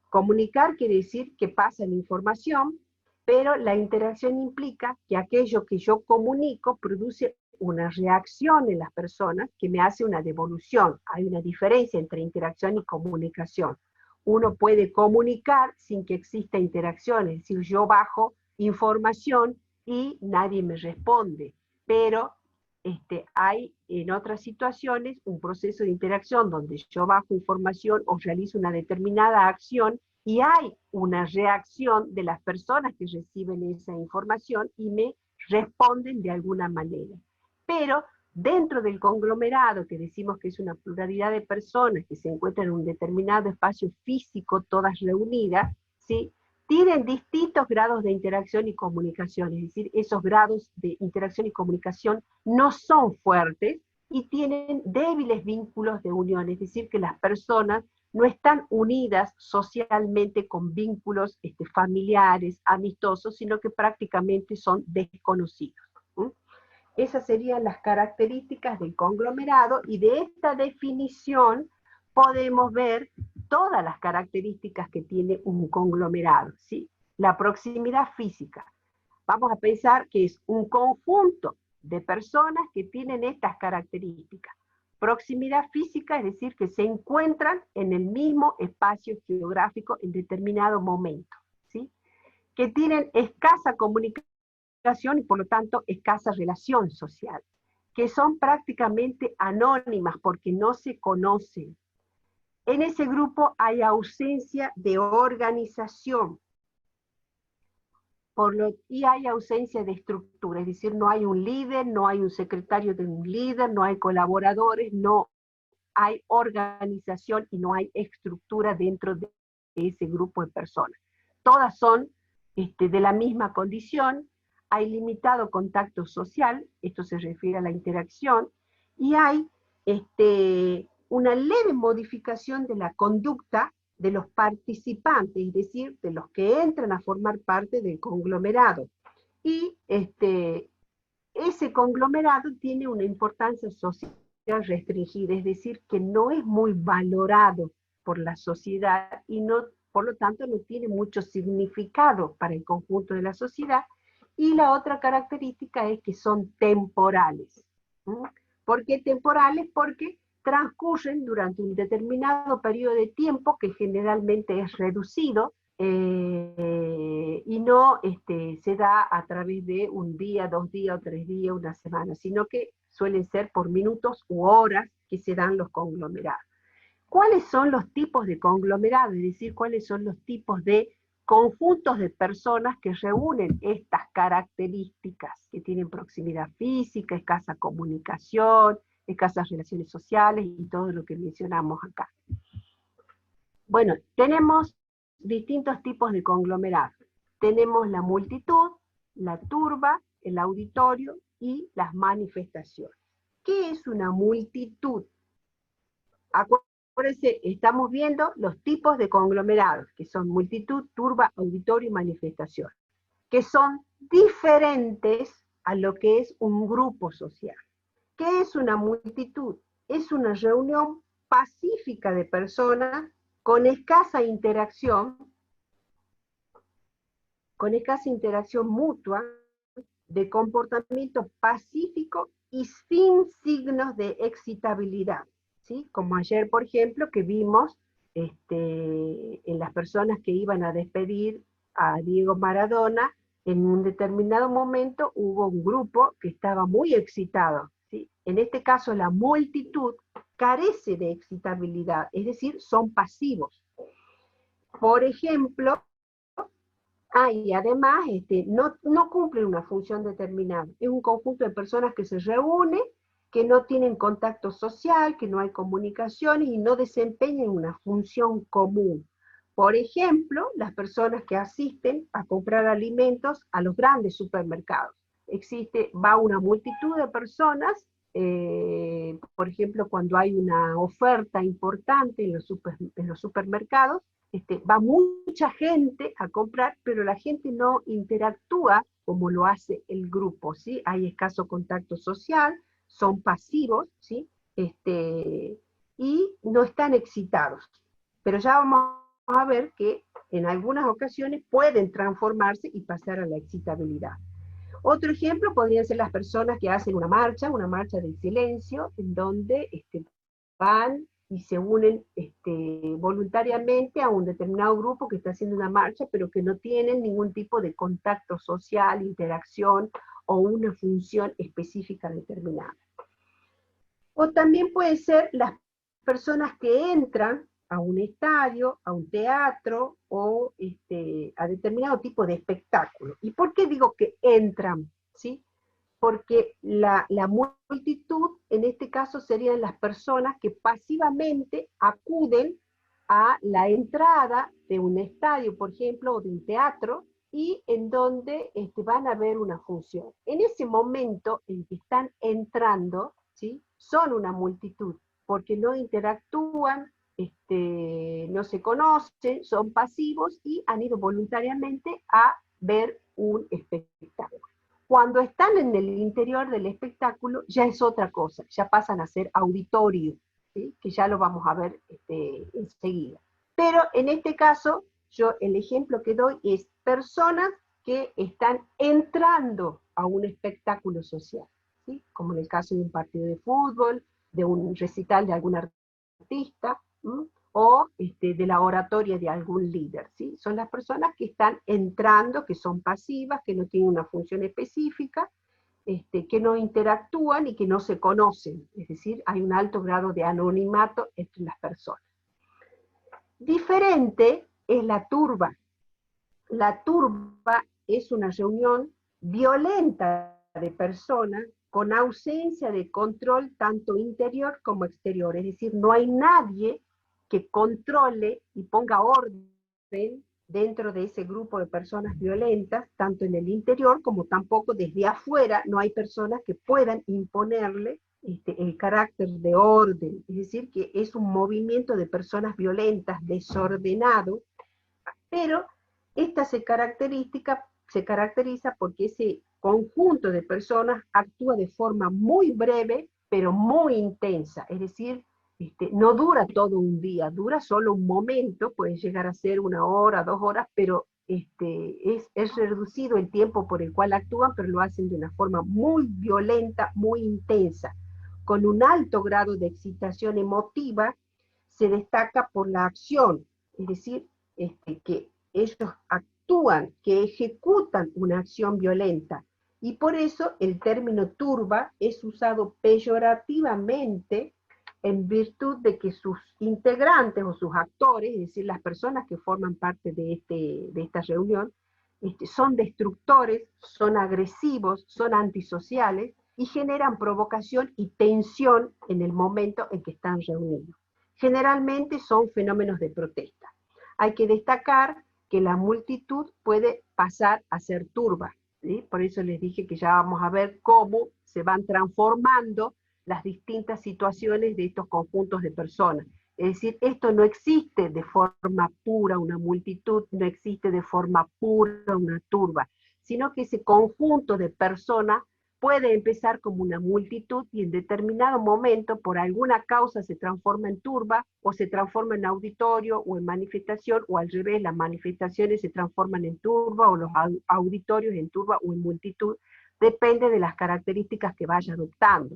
[SPEAKER 1] comunicar quiere decir que pasa la información, pero la interacción implica que aquello que yo comunico produce una reacción en las personas que me hace una devolución. Hay una diferencia entre interacción y comunicación. Uno puede comunicar sin que exista interacción, es decir, yo bajo información y nadie me responde, pero hay en otras situaciones un proceso de interacción donde yo bajo información o realizo una determinada acción y hay una reacción de las personas que reciben esa información y me responden de alguna manera. Pero dentro del conglomerado, que decimos que es una pluralidad de personas que se encuentran en un determinado espacio físico, todas reunidas, ¿sí?, tienen distintos grados de interacción y comunicación, es decir, esos grados de interacción y comunicación no son fuertes y tienen débiles vínculos de unión, es decir, que las personas no están unidas socialmente con vínculos familiares, amistosos, sino que prácticamente son desconocidos. Esas serían las características del conglomerado, y de esta definición podemos ver todas las características que tiene un conglomerado, ¿sí? La proximidad física. Vamos a pensar que es un conjunto de personas que tienen estas características. Proximidad física es decir que se encuentran en el mismo espacio geográfico en determinado momento, ¿sí? Que tienen escasa comunicación y por lo tanto escasa relación social, que son prácticamente anónimas porque no se conocen. En ese grupo hay ausencia de organización y hay ausencia de estructura, es decir, no hay un líder, no hay un secretario de un líder, no hay colaboradores, no hay organización y no hay estructura dentro de ese grupo de personas. Todas son de la misma condición, hay limitado contacto social, esto se refiere a la interacción, y hay una leve modificación de la conducta de los participantes, es decir, de los que entran a formar parte del conglomerado. Y ese conglomerado tiene una importancia social restringida, es decir, que no es muy valorado por la sociedad y no, por lo tanto no tiene mucho significado para el conjunto de la sociedad. Y la otra característica es que son temporales. ¿Por qué temporales? Porque transcurren durante un determinado periodo de tiempo que generalmente es reducido y no se da a través de un día, 2 días o 3 días, una semana, sino que suelen ser por minutos u horas que se dan los conglomerados. ¿Cuáles son los tipos de conglomerados? Es decir, ¿cuáles son los tipos de conjuntos de personas que reúnen estas características, que tienen proximidad física, escasa comunicación, escasas relaciones sociales y todo lo que mencionamos acá? Bueno, tenemos distintos tipos de conglomerados. Tenemos la multitud, la turba, el auditorio y las manifestaciones. ¿Qué es una multitud? Acuérdense, estamos viendo los tipos de conglomerados, que son multitud, turba, auditorio y manifestación, que son diferentes a lo que es un grupo social. ¿Qué es una multitud? Es una reunión pacífica de personas con escasa interacción mutua, de comportamiento pacífico y sin signos de excitabilidad, ¿sí? Como ayer, por ejemplo, que vimos en las personas que iban a despedir a Diego Maradona, en un determinado momento hubo un grupo que estaba muy excitado, ¿sí? En este caso la multitud carece de excitabilidad, es decir, son pasivos. Por ejemplo, y además no cumplen una función determinada. Es un conjunto de personas que se reúne, que no tienen contacto social, que no hay comunicaciones y no desempeñan una función común. Por ejemplo, las personas que asisten a comprar alimentos a los grandes supermercados. Va una multitud de personas, por ejemplo, cuando hay una oferta importante en los supermercados, va mucha gente a comprar, pero la gente no interactúa como lo hace el grupo, ¿sí? Hay escaso contacto social, son pasivos, ¿sí? Y no están excitados. Pero ya vamos a ver que en algunas ocasiones pueden transformarse y pasar a la excitabilidad. Otro ejemplo podrían ser las personas que hacen una marcha del silencio, en donde van y se unen voluntariamente a un determinado grupo que está haciendo una marcha, pero que no tienen ningún tipo de contacto social, interacción o una función específica determinada. O también puede ser las personas que entran a un estadio, a un teatro o a determinado tipo de espectáculo. ¿Y por qué digo que entran? ¿Sí? Porque la multitud, en este caso, serían las personas que pasivamente acuden a la entrada de un estadio, por ejemplo, o de un teatro, y en donde van a ver una función. En ese momento en que están entrando, ¿sí? Son una multitud, porque no interactúan, no se conocen, son pasivos y han ido voluntariamente a ver un espectáculo. Cuando están en el interior del espectáculo ya es otra cosa, ya pasan a ser auditorio, ¿sí? Que ya lo vamos a ver enseguida. Pero en este caso, el ejemplo que doy es personas que están entrando a un espectáculo social, ¿sí? Como en el caso de un partido de fútbol, de un recital de algún artista, ¿sí? O de la oratoria de algún líder, ¿sí? Son las personas que están entrando, que son pasivas, que no tienen una función específica, que no interactúan y que no se conocen, es decir, hay un alto grado de anonimato entre las personas. Diferente es la turba. La turba es una reunión violenta de personas con ausencia de control tanto interior como exterior, es decir, no hay nadie que controle y ponga orden dentro de ese grupo de personas violentas, tanto en el interior como tampoco desde afuera, no hay personas que puedan imponerle el carácter de orden, es decir, que es un movimiento de personas violentas, desordenado, pero esta se caracteriza porque ese conjunto de personas actúa de forma muy breve, pero muy intensa, es decir, no dura todo un día, dura solo un momento, puede llegar a ser 1 hora, 2 horas, pero es reducido el tiempo por el cual actúan, pero lo hacen de una forma muy violenta, muy intensa, con un alto grado de excitación emotiva. Se destaca por la acción, es decir, que ellos actúan, que ejecutan una acción violenta, y por eso el término turba es usado peyorativamente en virtud de que sus integrantes o sus actores, es decir, las personas que forman parte de esta reunión, son destructores, son agresivos, son antisociales y generan provocación y tensión en el momento en que están reunidos. Generalmente son fenómenos de protesta. Hay que destacar que la multitud puede pasar a ser turba. ¿sí? Por eso les dije que ya vamos a ver cómo se van transformando las distintas situaciones de estos conjuntos de personas. Es decir, esto no existe de forma pura una multitud, no existe de forma pura una turba, sino que ese conjunto de personas puede empezar como una multitud y en determinado momento, por alguna causa, se transforma en turba, o se transforma en auditorio, o en manifestación, o al revés, las manifestaciones se transforman en turba, o los auditorios en turba o en multitud, depende de las características que vaya adoptando.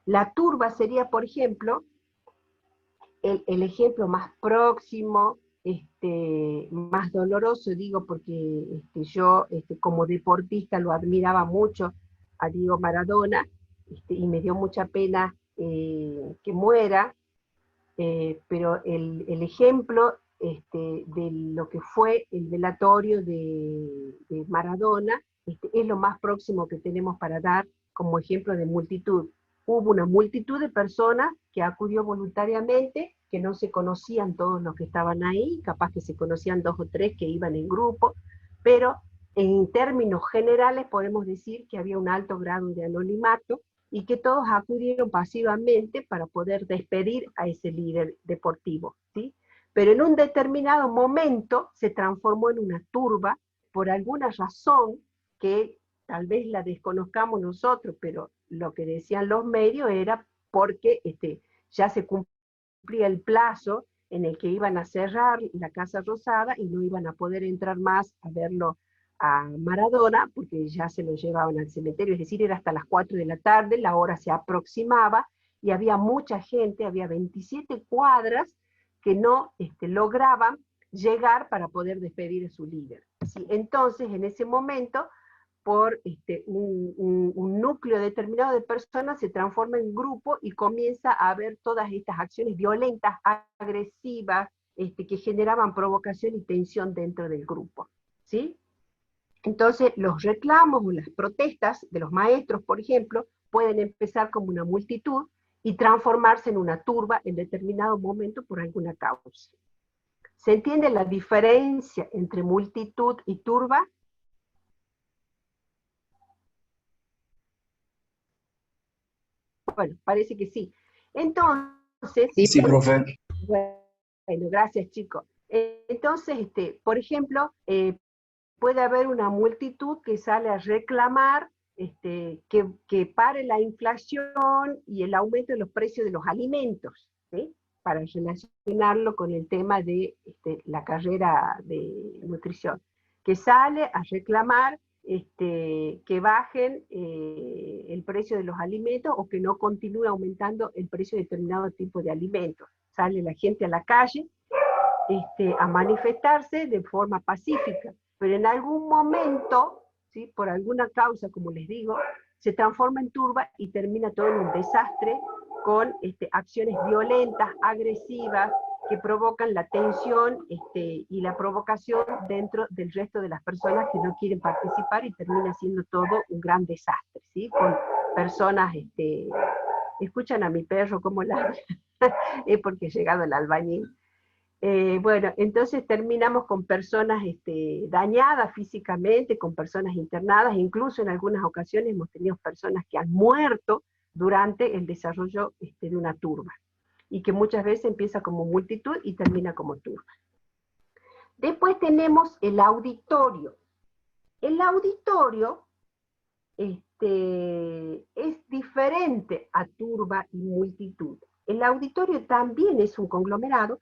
[SPEAKER 1] La turba sería, por ejemplo, el ejemplo más próximo, más doloroso, digo, porque yo como deportista lo admiraba mucho a Diego Maradona, y me dio mucha pena que muera, pero el ejemplo de lo que fue el velatorio de Maradona es lo más próximo que tenemos para dar como ejemplo de multitud. Hubo una multitud de personas que acudió voluntariamente, que no se conocían todos los que estaban ahí, capaz que se conocían 2 o 3 que iban en grupo, pero en términos generales podemos decir que había un alto grado de anonimato, y que todos acudieron pasivamente para poder despedir a ese líder deportivo, ¿sí? Pero en un determinado momento se transformó en una turba por alguna razón que tal vez la desconozcamos nosotros, pero lo que decían los medios era porque ya se cumplía el plazo en el que iban a cerrar la Casa Rosada y no iban a poder entrar más a verlo a Maradona, porque ya se lo llevaban al cementerio, es decir, era hasta las 4 de la tarde, la hora se aproximaba, y había mucha gente, había 27 cuadras que no lograban llegar para poder despedir a su líder. ¿Sí? Entonces, en ese momento, por un núcleo determinado de personas se transforma en grupo y comienza a haber todas estas acciones violentas, agresivas, que generaban provocación y tensión dentro del grupo. ¿Sí? Entonces, los reclamos o las protestas de los maestros, por ejemplo, pueden empezar como una multitud y transformarse en una turba en determinado momento por alguna causa. ¿Se entiende la diferencia entre multitud y turba? Bueno, parece que sí. Entonces,
[SPEAKER 8] Sí, profe.
[SPEAKER 1] Bueno, gracias, chicos. Entonces, por ejemplo, puede haber una multitud que sale a reclamar que pare la inflación y el aumento de los precios de los alimentos, ¿sí? Para relacionarlo con el tema de la carrera de nutrición, que sale a reclamar que bajen el precio de los alimentos o que no continúe aumentando el precio de determinado tipo de alimentos. Sale la gente a la calle a manifestarse de forma pacífica, pero en algún momento, ¿sí? Por alguna causa, como les digo, se transforma en turba y termina todo en un desastre con acciones violentas, agresivas, que provocan la tensión y la provocación dentro del resto de las personas que no quieren participar, y termina siendo todo un gran desastre, ¿sí? Con personas, escuchan a mi perro como ladra, es porque ha llegado el albañil. Bueno, entonces terminamos con personas dañadas físicamente, con personas internadas, incluso en algunas ocasiones hemos tenido personas que han muerto durante el desarrollo de una turba, y que muchas veces empieza como multitud y termina como turba. Después tenemos el auditorio. El auditorio es diferente a turba y multitud. El auditorio también es un conglomerado,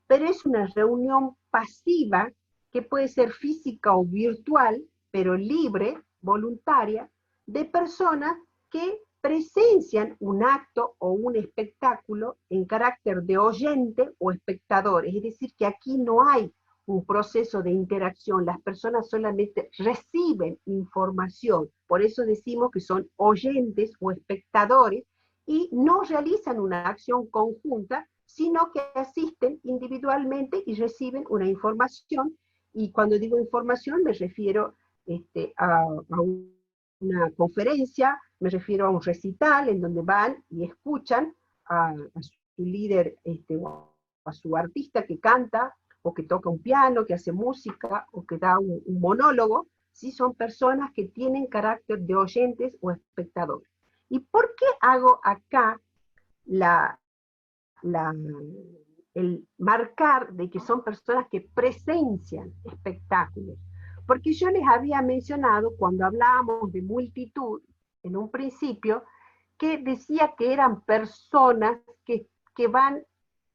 [SPEAKER 1] pero es una reunión pasiva que puede ser física o virtual, pero libre, voluntaria, de personas que presencian un acto o un espectáculo en carácter de oyente o espectadores. Es decir, que aquí no hay un proceso de interacción, las personas solamente reciben información, por eso decimos que son oyentes o espectadores, y no realizan una acción conjunta, sino que asisten individualmente y reciben una información. Y cuando digo información me refiero a una conferencia, me refiero a un recital en donde van y escuchan a su líder o a su artista que canta, o que toca un piano, que hace música, o que da un monólogo, si son personas que tienen carácter de oyentes o espectadores. ¿Y por qué hago acá el marcar de que son personas que presencian espectáculos? Porque yo les había mencionado, cuando hablábamos de multitud, en un principio, que decía que eran personas que van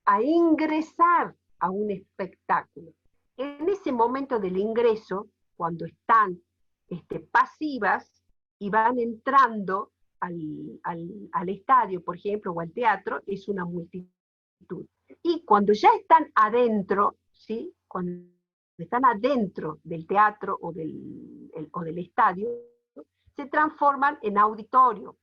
[SPEAKER 1] a ingresar a un espectáculo. En ese momento del ingreso, cuando están pasivas y van entrando al estadio, por ejemplo, o al teatro, es una multitud. Y cuando ya están adentro, ¿sí? Cuando están adentro del teatro o del estadio, se transforman en auditorio.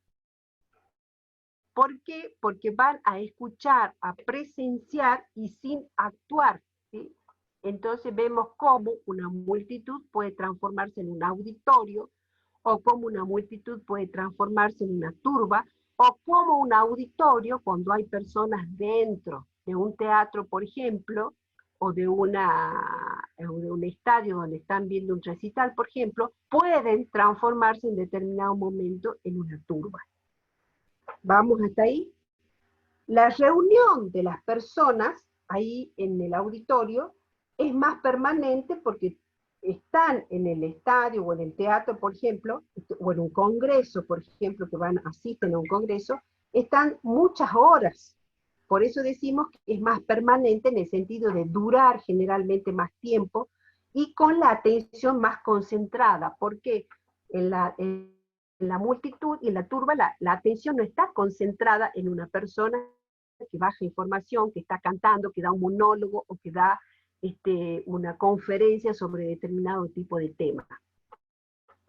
[SPEAKER 1] ¿Por qué? Porque van a escuchar, a presenciar y sin actuar, ¿sí? Entonces vemos cómo una multitud puede transformarse en un auditorio, o cómo una multitud puede transformarse en una turba, o cómo un auditorio, cuando hay personas dentro de un teatro, por ejemplo, o de un estadio donde están viendo un recital, por ejemplo, pueden transformarse en determinado momento en una turba. ¿Vamos hasta ahí? La reunión de las personas ahí en el auditorio es más permanente porque están en el estadio o en el teatro, por ejemplo, o en un congreso, por ejemplo, que asisten a un congreso, están muchas horas. Por eso decimos que es más permanente en el sentido de durar generalmente más tiempo y con la atención más concentrada, porque en la multitud y en la turba la atención no está concentrada en una persona que baja información, que está cantando, que da un monólogo o que da una conferencia sobre determinado tipo de tema.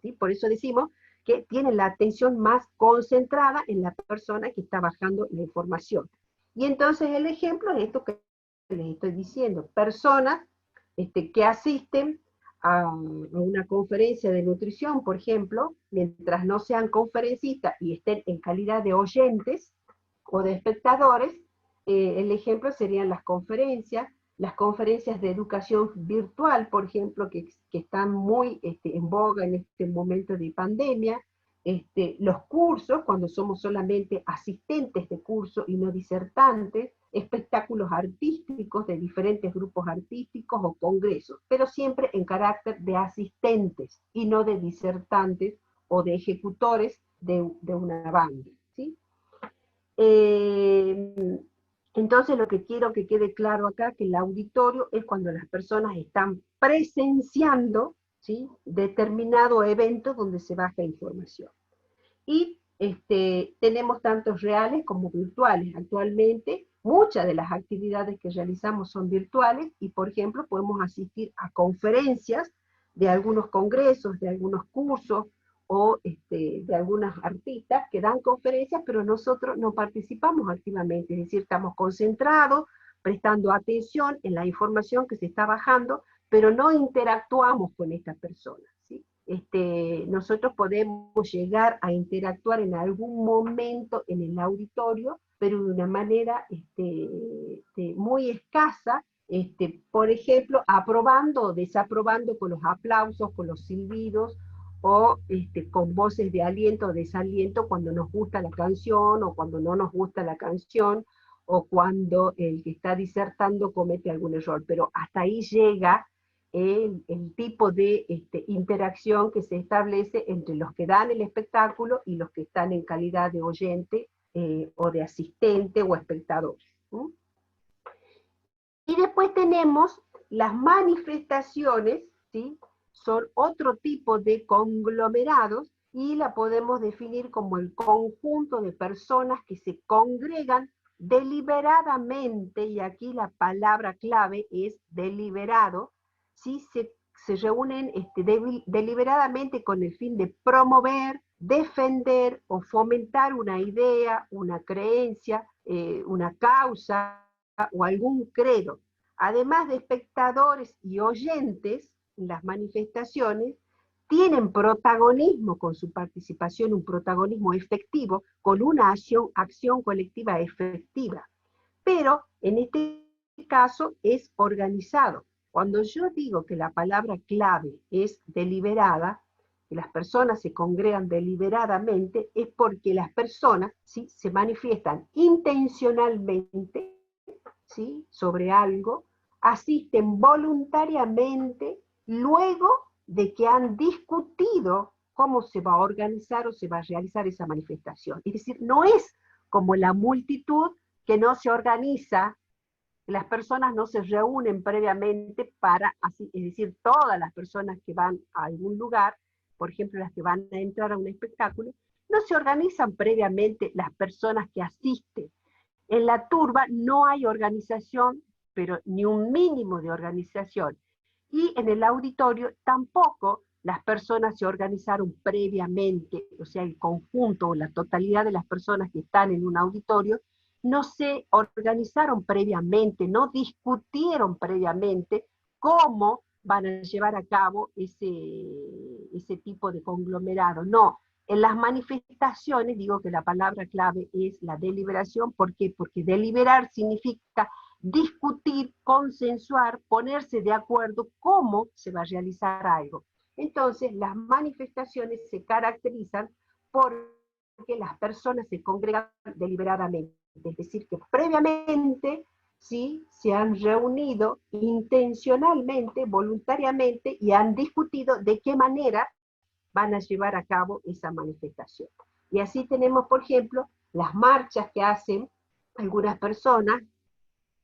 [SPEAKER 1] ¿Sí? Por eso decimos que tiene la atención más concentrada en la persona que está bajando la información. Y entonces el ejemplo es esto que les estoy diciendo. Personas que asisten a una conferencia de nutrición, por ejemplo, mientras no sean conferencistas y estén en calidad de oyentes o de espectadores, el ejemplo serían las conferencias de educación virtual, por ejemplo, que están muy en boga en este momento de pandemia, los cursos, cuando somos solamente asistentes de curso y no disertantes, espectáculos artísticos de diferentes grupos artísticos o congresos, pero siempre en carácter de asistentes y no de disertantes o de ejecutores de una banda, ¿sí? Entonces lo que quiero que quede claro acá, que el auditorio es cuando las personas están presenciando, ¿sí?, determinado evento donde se baja información. Y tenemos tantos reales como virtuales. Actualmente muchas de las actividades que realizamos son virtuales y, por ejemplo, podemos asistir a conferencias de algunos congresos, de algunos cursos, o de algunos artistas que dan conferencias, pero nosotros no participamos activamente, es decir, estamos concentrados, prestando atención en la información que se está bajando, pero no interactuamos con estas personas, ¿sí? Nosotros podemos llegar a interactuar en algún momento en el auditorio, pero de una manera muy escasa, por ejemplo, aprobando o desaprobando con los aplausos, con los silbidos, o con voces de aliento o desaliento cuando nos gusta la canción, o cuando no nos gusta la canción, o cuando el que está disertando comete algún error. Pero hasta ahí llega el tipo de interacción que se establece entre los que dan el espectáculo y los que están en calidad de oyente o de asistente o espectador. Y después tenemos las manifestaciones, ¿sí? Son otro tipo de conglomerados y la podemos definir como el conjunto de personas que se congregan deliberadamente, y aquí la palabra clave es deliberado, ¿sí? Se reúnen deliberadamente con el fin de promover, defender o fomentar una idea, una creencia, una causa o algún credo. Además de espectadores y oyentes, las manifestaciones tienen protagonismo con su participación, un protagonismo efectivo, con una acción colectiva efectiva. Pero en este caso es organizado Cuando yo digo que la palabra clave es deliberada, que las personas se congregan deliberadamente, es porque las personas, ¿sí?, se manifiestan intencionalmente, ¿sí?, sobre algo, asisten voluntariamente luego de que han discutido cómo se va a organizar o se va a realizar esa manifestación. Es decir, no es como la multitud que no se organiza, las personas no se reúnen previamente para, así, es decir, todas las personas que van a algún lugar, por ejemplo, las que van a entrar a un espectáculo, no se organizan previamente las personas que asisten. En la turba no hay organización, pero ni un mínimo de organización. Y en el auditorio tampoco las personas se organizaron previamente, o sea, el conjunto o la totalidad de las personas que están en un auditorio no se organizaron previamente, no discutieron previamente cómo van a llevar a cabo ese tipo de conglomerado. No, en las manifestaciones, digo que la palabra clave es la deliberación. ¿Por qué? Porque deliberar significa discutir, consensuar, ponerse de acuerdo cómo se va a realizar algo. Entonces, las manifestaciones se caracterizan porque las personas se congregan deliberadamente, es decir, que previamente, ¿sí?, se han reunido intencionalmente, voluntariamente, y han discutido de qué manera van a llevar a cabo esa manifestación. Y así tenemos, por ejemplo, las marchas que hacen algunas personas,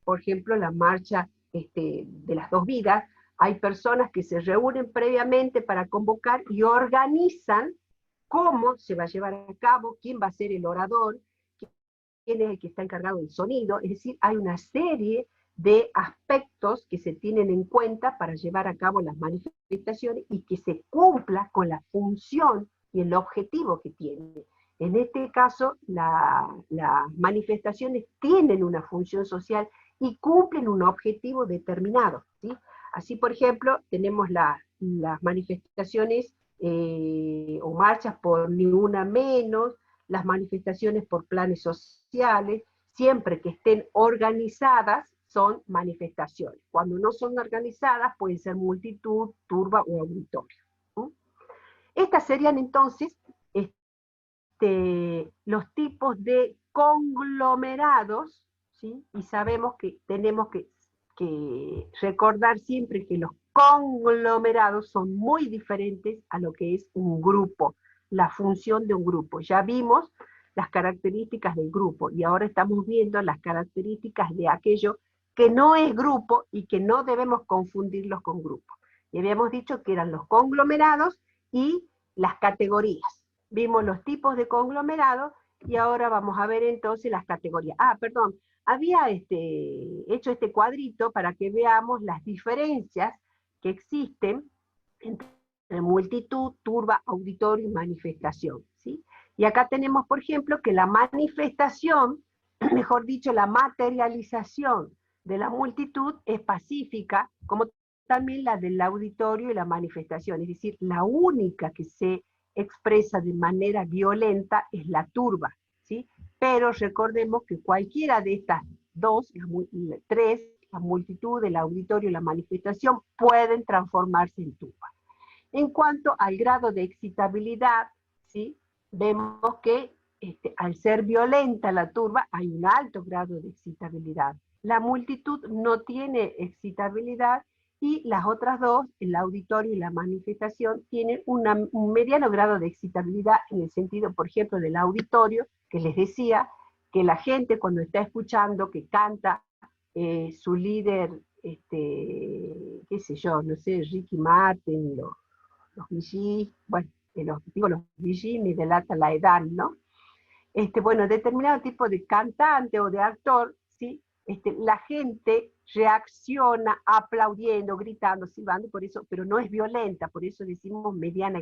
[SPEAKER 1] por ejemplo, la marcha de las dos vidas. Hay personas que se reúnen previamente para convocar y organizan cómo se va a llevar a cabo, quién va a ser el orador, quién es el que está encargado del sonido. Es decir, hay una serie de aspectos que se tienen en cuenta para llevar a cabo las manifestaciones y que se cumpla con la función y el objetivo que tienen. En este caso, las manifestaciones tienen una función social y cumplen un objetivo determinado, ¿sí? Así, por ejemplo, tenemos las manifestaciones o marchas por Ni Una Menos, las manifestaciones por planes sociales, siempre que estén organizadas, son manifestaciones. Cuando no son organizadas, pueden ser multitud, turba o auditorio. Estas serían entonces los tipos de conglomerados, ¿sí? Y sabemos que tenemos que recordar siempre que los conglomerados son muy diferentes a lo que es un grupo, la función de un grupo. Ya vimos las características del grupo y ahora estamos viendo las características de aquello que no es grupo y que no debemos confundirlos con grupos. Y habíamos dicho que eran los conglomerados y las categorías. Vimos los tipos de conglomerados y ahora vamos a ver entonces las categorías. Perdón, había hecho este cuadrito para que veamos las diferencias que existen entre multitud, turba, auditorio y manifestación, ¿sí? Y acá tenemos, por ejemplo, que la manifestación, mejor dicho, la materialización de la multitud es pacífica, como también la del auditorio y la manifestación. Es decir, la única que se expresa de manera violenta es la turba, ¿sí? Pero recordemos que cualquiera de estas dos, tres, la multitud, el auditorio y la manifestación, pueden transformarse en turba. En cuanto al grado de excitabilidad, ¿sí?, vemos que al ser violenta la turba, hay un alto grado de excitabilidad. La multitud no tiene excitabilidad y las otras dos, el auditorio y la manifestación, tienen un mediano grado de excitabilidad en el sentido, por ejemplo, del auditorio, que les decía que la gente cuando está escuchando que canta su líder, qué sé yo, no sé, Ricky Martin, los VG, bueno, los VG me delata la edad, ¿no? Bueno, determinado tipo de cantante o de actor, ¿sí? La gente reacciona aplaudiendo, gritando, silbando, por eso, pero no es violenta, por eso decimos mediana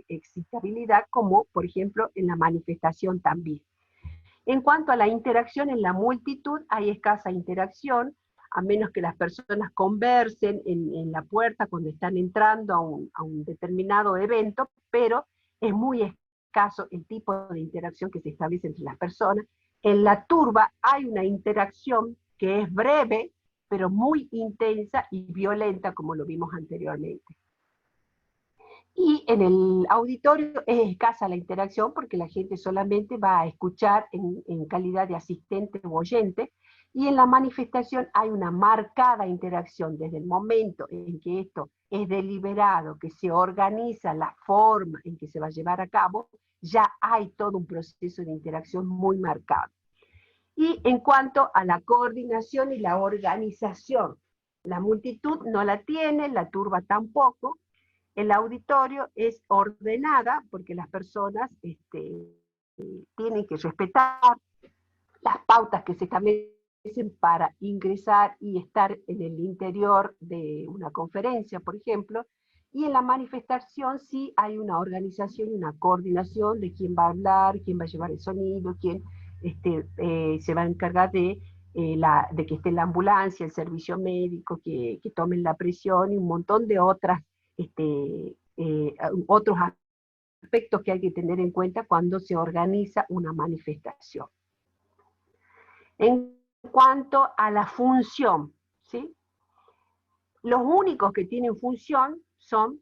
[SPEAKER 1] excitabilidad, como por ejemplo en la manifestación también. En cuanto a la interacción en la multitud, hay escasa interacción, a menos que las personas conversen en la puerta cuando están entrando a un determinado evento, pero es muy escaso el tipo de interacción que se establece entre las personas. En la turba hay una interacción que es breve, pero muy intensa y violenta, como lo vimos anteriormente. Y en el auditorio es escasa la interacción porque la gente solamente va a escuchar en calidad de asistente o oyente, y en la manifestación hay una marcada interacción desde el momento en que esto es deliberado, que se organiza la forma en que se va a llevar a cabo, ya hay todo un proceso de interacción muy marcado. Y en cuanto a la coordinación y la organización, la multitud no la tiene, la turba tampoco. El auditorio es ordenada porque las personas tienen que respetar las pautas que se establecen para ingresar y estar en el interior de una conferencia, por ejemplo. Y en la manifestación sí hay una organización y una coordinación de quién va a hablar, quién va a llevar el sonido, quién se va a encargar de que esté la ambulancia, el servicio médico, que tomen la presión y un montón de otros aspectos que hay que tener en cuenta cuando se organiza una manifestación. En cuanto a la función, ¿sí? Los únicos que tienen función son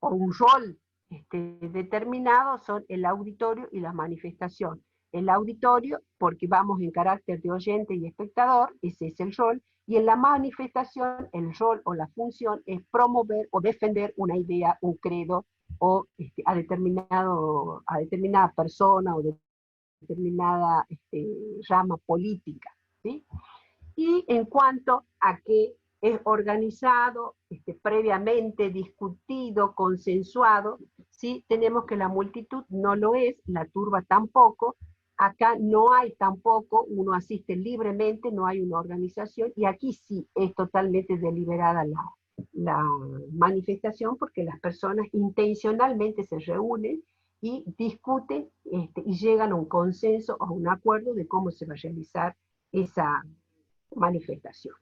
[SPEAKER 1] o un rol determinado son el auditorio y la manifestación. El auditorio, porque vamos en carácter de oyente y espectador, ese es el rol, y en la manifestación el rol o la función es promover o defender una idea, un credo, o a determinada persona o determinada rama política, ¿sí? Y en cuanto a que es organizado, previamente discutido, consensuado, ¿sí? Tenemos que la multitud no lo es, la turba tampoco, acá no hay tampoco, uno asiste libremente, no hay una organización, y aquí sí es totalmente deliberada la manifestación, porque las personas intencionalmente se reúnen y discuten y llegan a un consenso o a un acuerdo de cómo se va a realizar esa manifestación.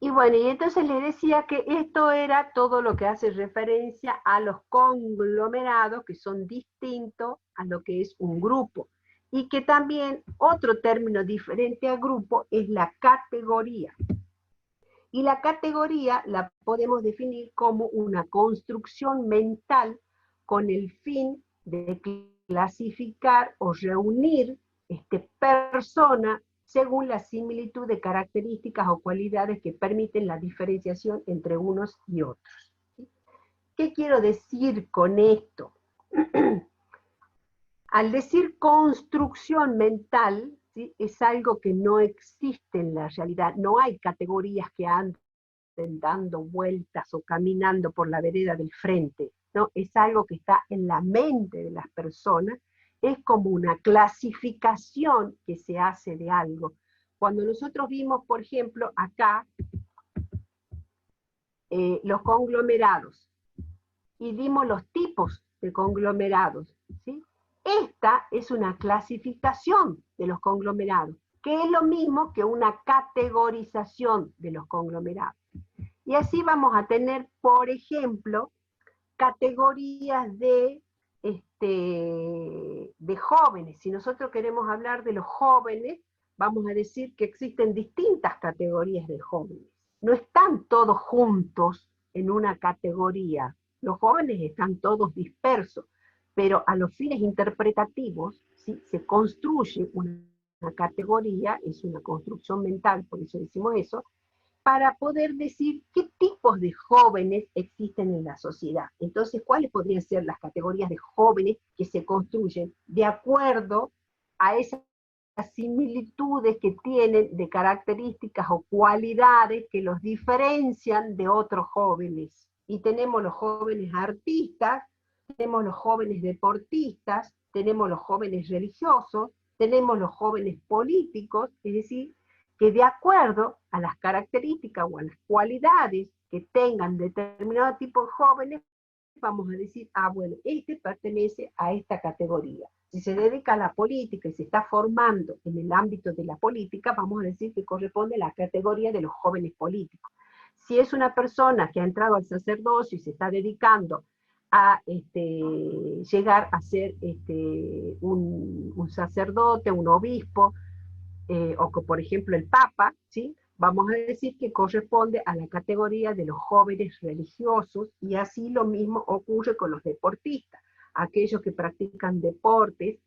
[SPEAKER 1] Y bueno, y entonces les decía que esto era todo lo que hace referencia a los conglomerados, que son distintos a lo que es un grupo. Y que también otro término diferente a grupo es la categoría. Y la categoría la podemos definir como una construcción mental con el fin de clasificar o reunir personas según la similitud de características o cualidades que permiten la diferenciación entre unos y otros. ¿Qué quiero decir con esto? Al decir construcción mental, ¿sí? Es algo que no existe en la realidad. No hay categorías que anden dando vueltas o caminando por la vereda del frente, ¿no? Es algo que está en la mente de las personas, es como una clasificación que se hace de algo. Cuando nosotros vimos, por ejemplo, acá, los conglomerados, y vimos los tipos de conglomerados, ¿sí? Esta es una clasificación de los conglomerados, que es lo mismo que una categorización de los conglomerados. Y así vamos a tener, por ejemplo, categorías de jóvenes. Si nosotros queremos hablar de los jóvenes, vamos a decir que existen distintas categorías de jóvenes. No están todos juntos en una categoría. Los jóvenes están todos dispersos, pero a los fines interpretativos, ¿sí? Se construye una categoría, es una construcción mental, por eso decimos eso, para poder decir qué tipos de jóvenes existen en la sociedad. Entonces, ¿cuáles podrían ser las categorías de jóvenes que se construyen de acuerdo a esas similitudes que tienen de características o cualidades que los diferencian de otros jóvenes? Y tenemos los jóvenes artistas, tenemos los jóvenes deportistas, tenemos los jóvenes religiosos, tenemos los jóvenes políticos, es decir, que de acuerdo a las características o a las cualidades que tengan determinado tipo de jóvenes, vamos a decir, bueno, este pertenece a esta categoría. Si se dedica a la política y se está formando en el ámbito de la política, vamos a decir que corresponde a la categoría de los jóvenes políticos. Si es una persona que ha entrado al sacerdocio y se está dedicando a llegar a ser un sacerdote, un obispo, o que, por ejemplo, el Papa, ¿sí? vamos a decir que corresponde a la categoría de los jóvenes religiosos, y así lo mismo ocurre con los deportistas, aquellos que practican deportes,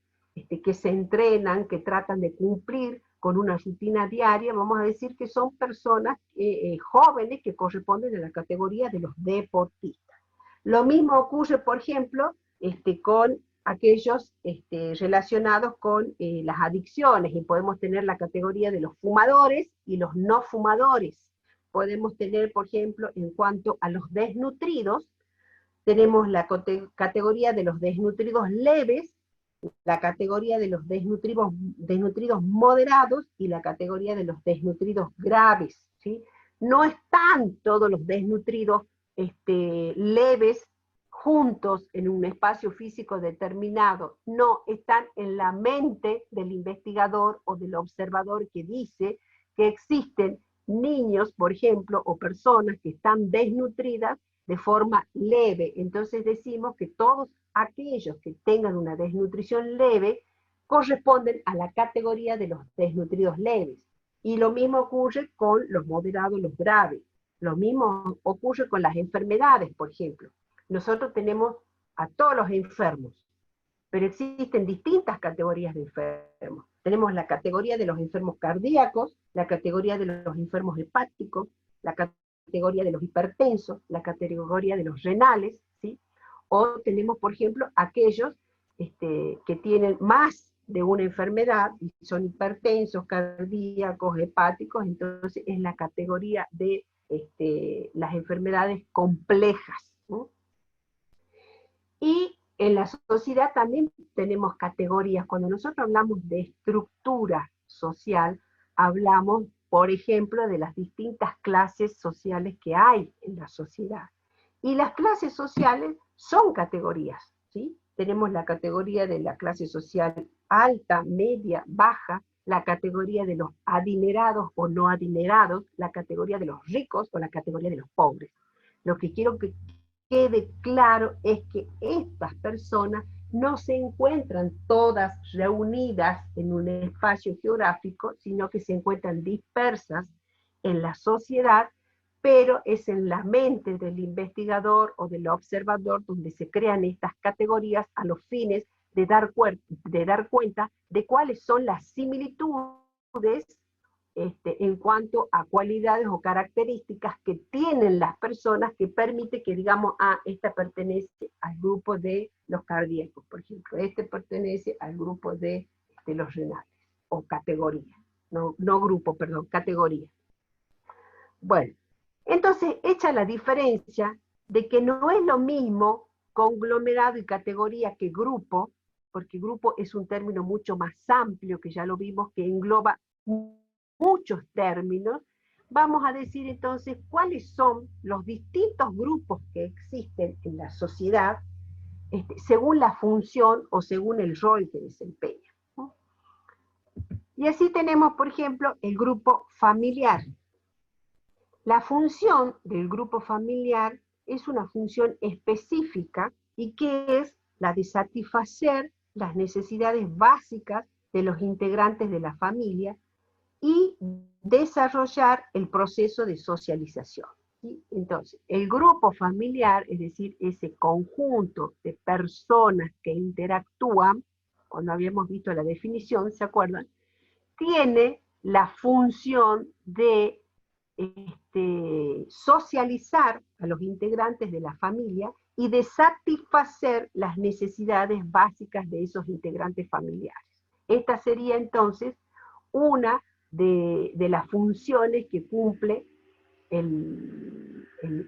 [SPEAKER 1] que se entrenan, que tratan de cumplir con una rutina diaria, vamos a decir que son personas jóvenes que corresponden a la categoría de los deportistas. Lo mismo ocurre, por ejemplo, con aquellos relacionados con las adicciones, y podemos tener la categoría de los fumadores y los no fumadores. Podemos tener, por ejemplo, en cuanto a los desnutridos, tenemos la categoría de los desnutridos leves, la categoría de los desnutridos moderados y la categoría de los desnutridos graves, ¿sí? No están todos los desnutridos leves juntos en un espacio físico determinado, no, están en la mente del investigador o del observador, que dice que existen niños, por ejemplo, o personas que están desnutridas de forma leve. Entonces decimos que todos aquellos que tengan una desnutrición leve corresponden a la categoría de los desnutridos leves. Y lo mismo ocurre con los moderados, los graves. Lo mismo ocurre con las enfermedades, por ejemplo. Nosotros tenemos a todos los enfermos, pero existen distintas categorías de enfermos. Tenemos la categoría de los enfermos cardíacos, la categoría de los enfermos hepáticos, la categoría de los hipertensos, la categoría de los renales, ¿sí? O tenemos, por ejemplo, aquellos que tienen más de una enfermedad, y son hipertensos, cardíacos, hepáticos, entonces es la categoría de las enfermedades complejas, ¿no? Y en la sociedad también tenemos categorías. Cuando nosotros hablamos de estructura social, hablamos, por ejemplo, de las distintas clases sociales que hay en la sociedad. Y las clases sociales son categorías, ¿sí? Tenemos la categoría de la clase social alta, media, baja, la categoría de los adinerados o no adinerados, la categoría de los ricos o la categoría de los pobres. Lo que quiero que quede claro es que estas personas no se encuentran todas reunidas en un espacio geográfico, sino que se encuentran dispersas en la sociedad, pero es en la mente del investigador o del observador donde se crean estas categorías a los fines de dar cuenta de cuáles son las similitudes en cuanto a cualidades o características que tienen las personas, que permite que digamos, esta pertenece al grupo de los cardíacos, por ejemplo, este pertenece al grupo de los renales, o categoría, no grupo, perdón, categoría. Bueno, entonces, hecha la diferencia de que no es lo mismo conglomerado y categoría que grupo, porque grupo es un término mucho más amplio, que ya lo vimos, que engloba muchos términos, vamos a decir entonces cuáles son los distintos grupos que existen en la sociedad según la función o según el rol que desempeña, ¿no? Y así tenemos, por ejemplo, el grupo familiar. La función del grupo familiar es una función específica y que es la de satisfacer las necesidades básicas de los integrantes de la familia y desarrollar el proceso de socialización, ¿sí? Entonces, el grupo familiar, es decir, ese conjunto de personas que interactúan, cuando habíamos visto la definición, ¿se acuerdan? Tiene la función de socializar a los integrantes de la familia y de satisfacer las necesidades básicas de esos integrantes familiares. Esta sería entonces una de las funciones que cumple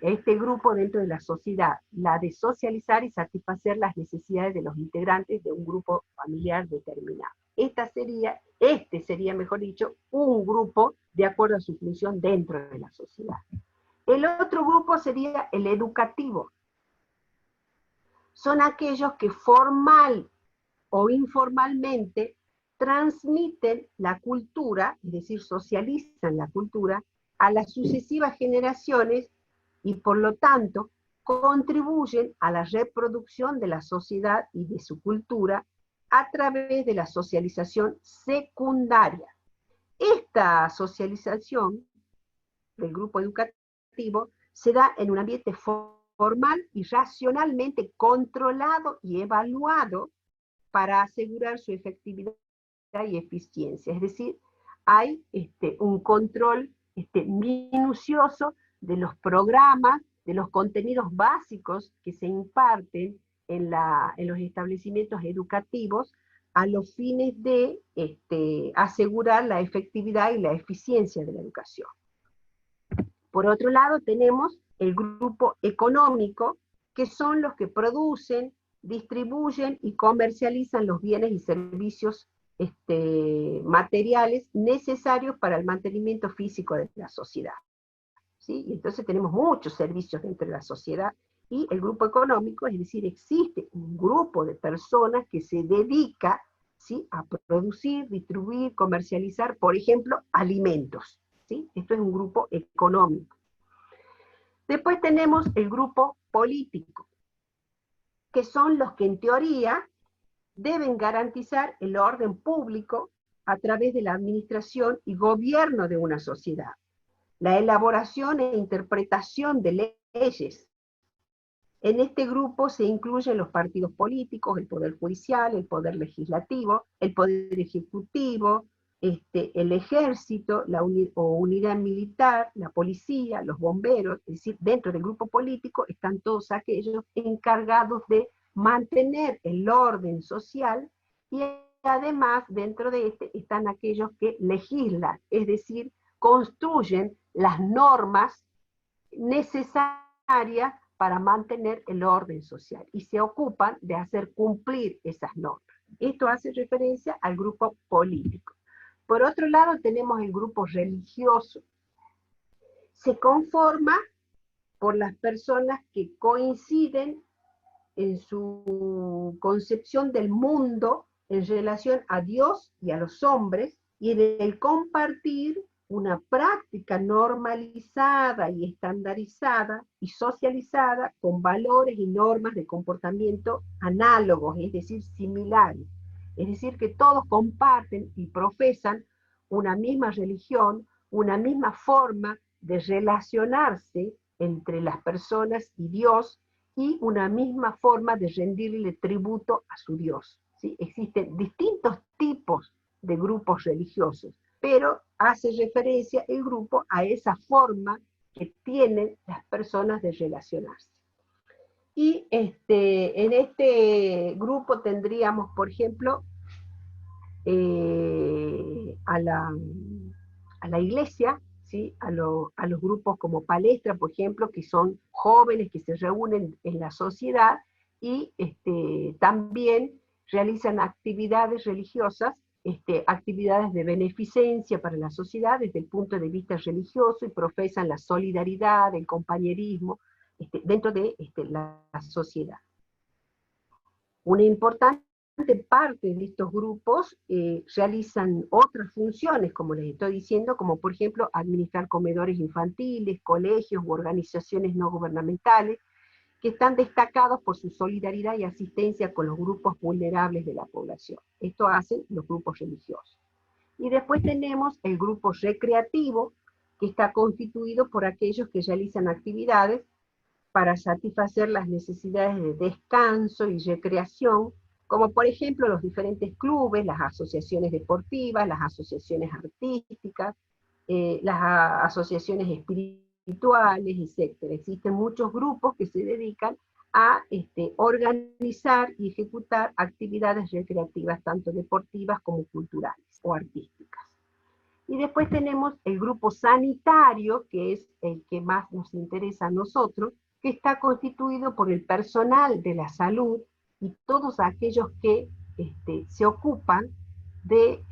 [SPEAKER 1] este grupo dentro de la sociedad, la de socializar y satisfacer las necesidades de los integrantes de un grupo familiar determinado. Este sería, mejor dicho, un grupo de acuerdo a su función dentro de la sociedad. El otro grupo sería el educativo. Son aquellos que formal o informalmente transmiten la cultura, es decir, socializan la cultura, a las sucesivas generaciones y por lo tanto contribuyen a la reproducción de la sociedad y de su cultura a través de la socialización secundaria. Esta socialización del grupo educativo se da en un ambiente formal y racionalmente controlado y evaluado para asegurar su efectividad y eficiencia. Es decir, hay un control minucioso de los programas, de los contenidos básicos que se imparten en los establecimientos educativos a los fines de asegurar la efectividad y la eficiencia de la educación. Por otro lado, tenemos el grupo económico, que son los que producen, distribuyen y comercializan los bienes y servicios materiales necesarios para el mantenimiento físico de la sociedad. ¿Sí? Y entonces tenemos muchos servicios dentro de la sociedad, y el grupo económico, es decir, existe un grupo de personas que se dedica, ¿sí?, a producir, distribuir, comercializar, por ejemplo, alimentos. ¿Sí? Esto es un grupo económico. Después tenemos el grupo político, que son los que en teoría deben garantizar el orden público a través de la administración y gobierno de una sociedad, la elaboración e interpretación de leyes. En este grupo se incluyen los partidos políticos, el poder judicial, el poder legislativo, el poder ejecutivo, el ejército, unidad militar, la policía, los bomberos. Es decir, dentro del grupo político están todos aquellos encargados de mantener el orden social, y además dentro de están aquellos que legislan, es decir, construyen las normas necesarias para mantener el orden social, y se ocupan de hacer cumplir esas normas. Esto hace referencia al grupo político. Por otro lado, tenemos el grupo religioso. Se conforma por las personas que coinciden en su concepción del mundo en relación a Dios y a los hombres, y en el compartir una práctica normalizada y estandarizada y socializada con valores y normas de comportamiento análogos, es decir, similares. Es decir, que todos comparten y profesan una misma religión, una misma forma de relacionarse entre las personas y Dios, y una misma forma de rendirle tributo a su Dios. ¿Sí? Existen distintos tipos de grupos religiosos, pero hace referencia el grupo a esa forma que tienen las personas de relacionarse. Y en este grupo tendríamos, por ejemplo, a la iglesia, ¿sí?, a los grupos como Palestra, por ejemplo, que son jóvenes que se reúnen en la sociedad y también realizan actividades religiosas, actividades de beneficencia para la sociedad desde el punto de vista religioso, y profesan la solidaridad, el compañerismo dentro de la sociedad. Una importante parte de estos grupos realizan otras funciones, como les estoy diciendo, como por ejemplo administrar comedores infantiles, colegios u organizaciones no gubernamentales, que están destacados por su solidaridad y asistencia con los grupos vulnerables de la población. Esto hacen los grupos religiosos. Y después tenemos el grupo recreativo, que está constituido por aquellos que realizan actividades para satisfacer las necesidades de descanso y recreación, como por ejemplo los diferentes clubes, las asociaciones deportivas, las asociaciones artísticas, las asociaciones espirituales, etc. Existen muchos grupos que se dedican a organizar y ejecutar actividades recreativas, tanto deportivas como culturales o artísticas. Y después tenemos el grupo sanitario, que es el que más nos interesa a nosotros, que está constituido por el personal de la salud y todos aquellos que se ocupan de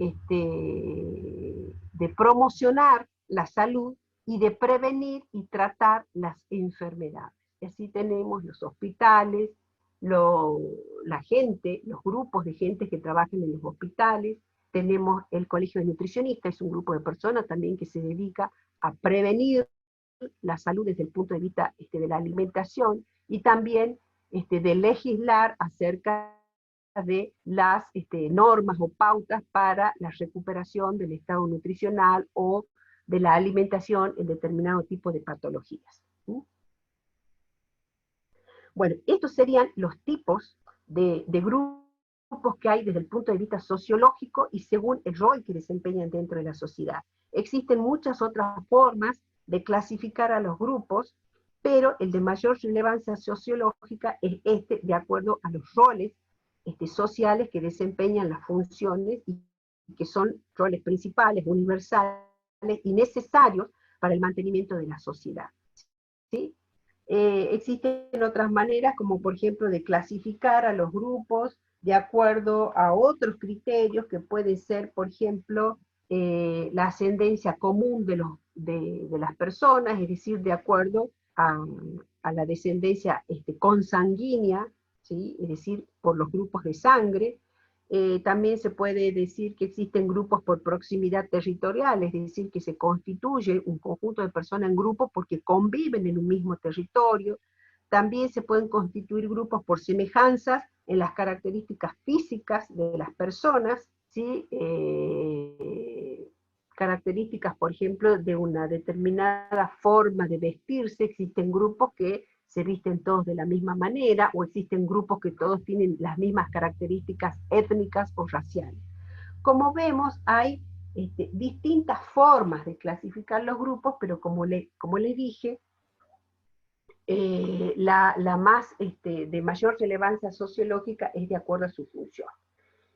[SPEAKER 1] promocionar la salud y de prevenir y tratar las enfermedades. Y así tenemos los hospitales, la gente, los grupos de gente que trabajan en los hospitales. Tenemos el Colegio de Nutricionistas, es un grupo de personas también que se dedica a prevenir la salud desde el punto de vista de la alimentación, y también de legislar acerca de las normas o pautas para la recuperación del estado nutricional o de la alimentación en determinado tipo de patologías. ¿Sí? Bueno, estos serían los tipos de grupos que hay desde el punto de vista sociológico y según el rol que desempeñan dentro de la sociedad. Existen muchas otras formas de clasificar a los grupos, pero el de mayor relevancia sociológica es este, de acuerdo a los roles sociales que desempeñan las funciones y que son roles principales, universales y necesarios para el mantenimiento de la sociedad. ¿Sí? Existen otras maneras, como por ejemplo de clasificar a los grupos de acuerdo a otros criterios que pueden ser, por ejemplo, la ascendencia común de las personas, es decir, de acuerdo a la descendencia consanguínea, ¿sí? Es decir, por los grupos de sangre. También se puede decir que existen grupos por proximidad territorial, es decir, que se constituye un conjunto de personas en grupos porque conviven en un mismo territorio. También se pueden constituir grupos por semejanzas en las características físicas de las personas, ¿sí? Características, por ejemplo, de una determinada forma de vestirse. Existen grupos que se visten todos de la misma manera, o existen grupos que todos tienen las mismas características étnicas o raciales. Como vemos, hay distintas formas de clasificar los grupos, pero como les dije, la más de mayor relevancia sociológica es de acuerdo a su función.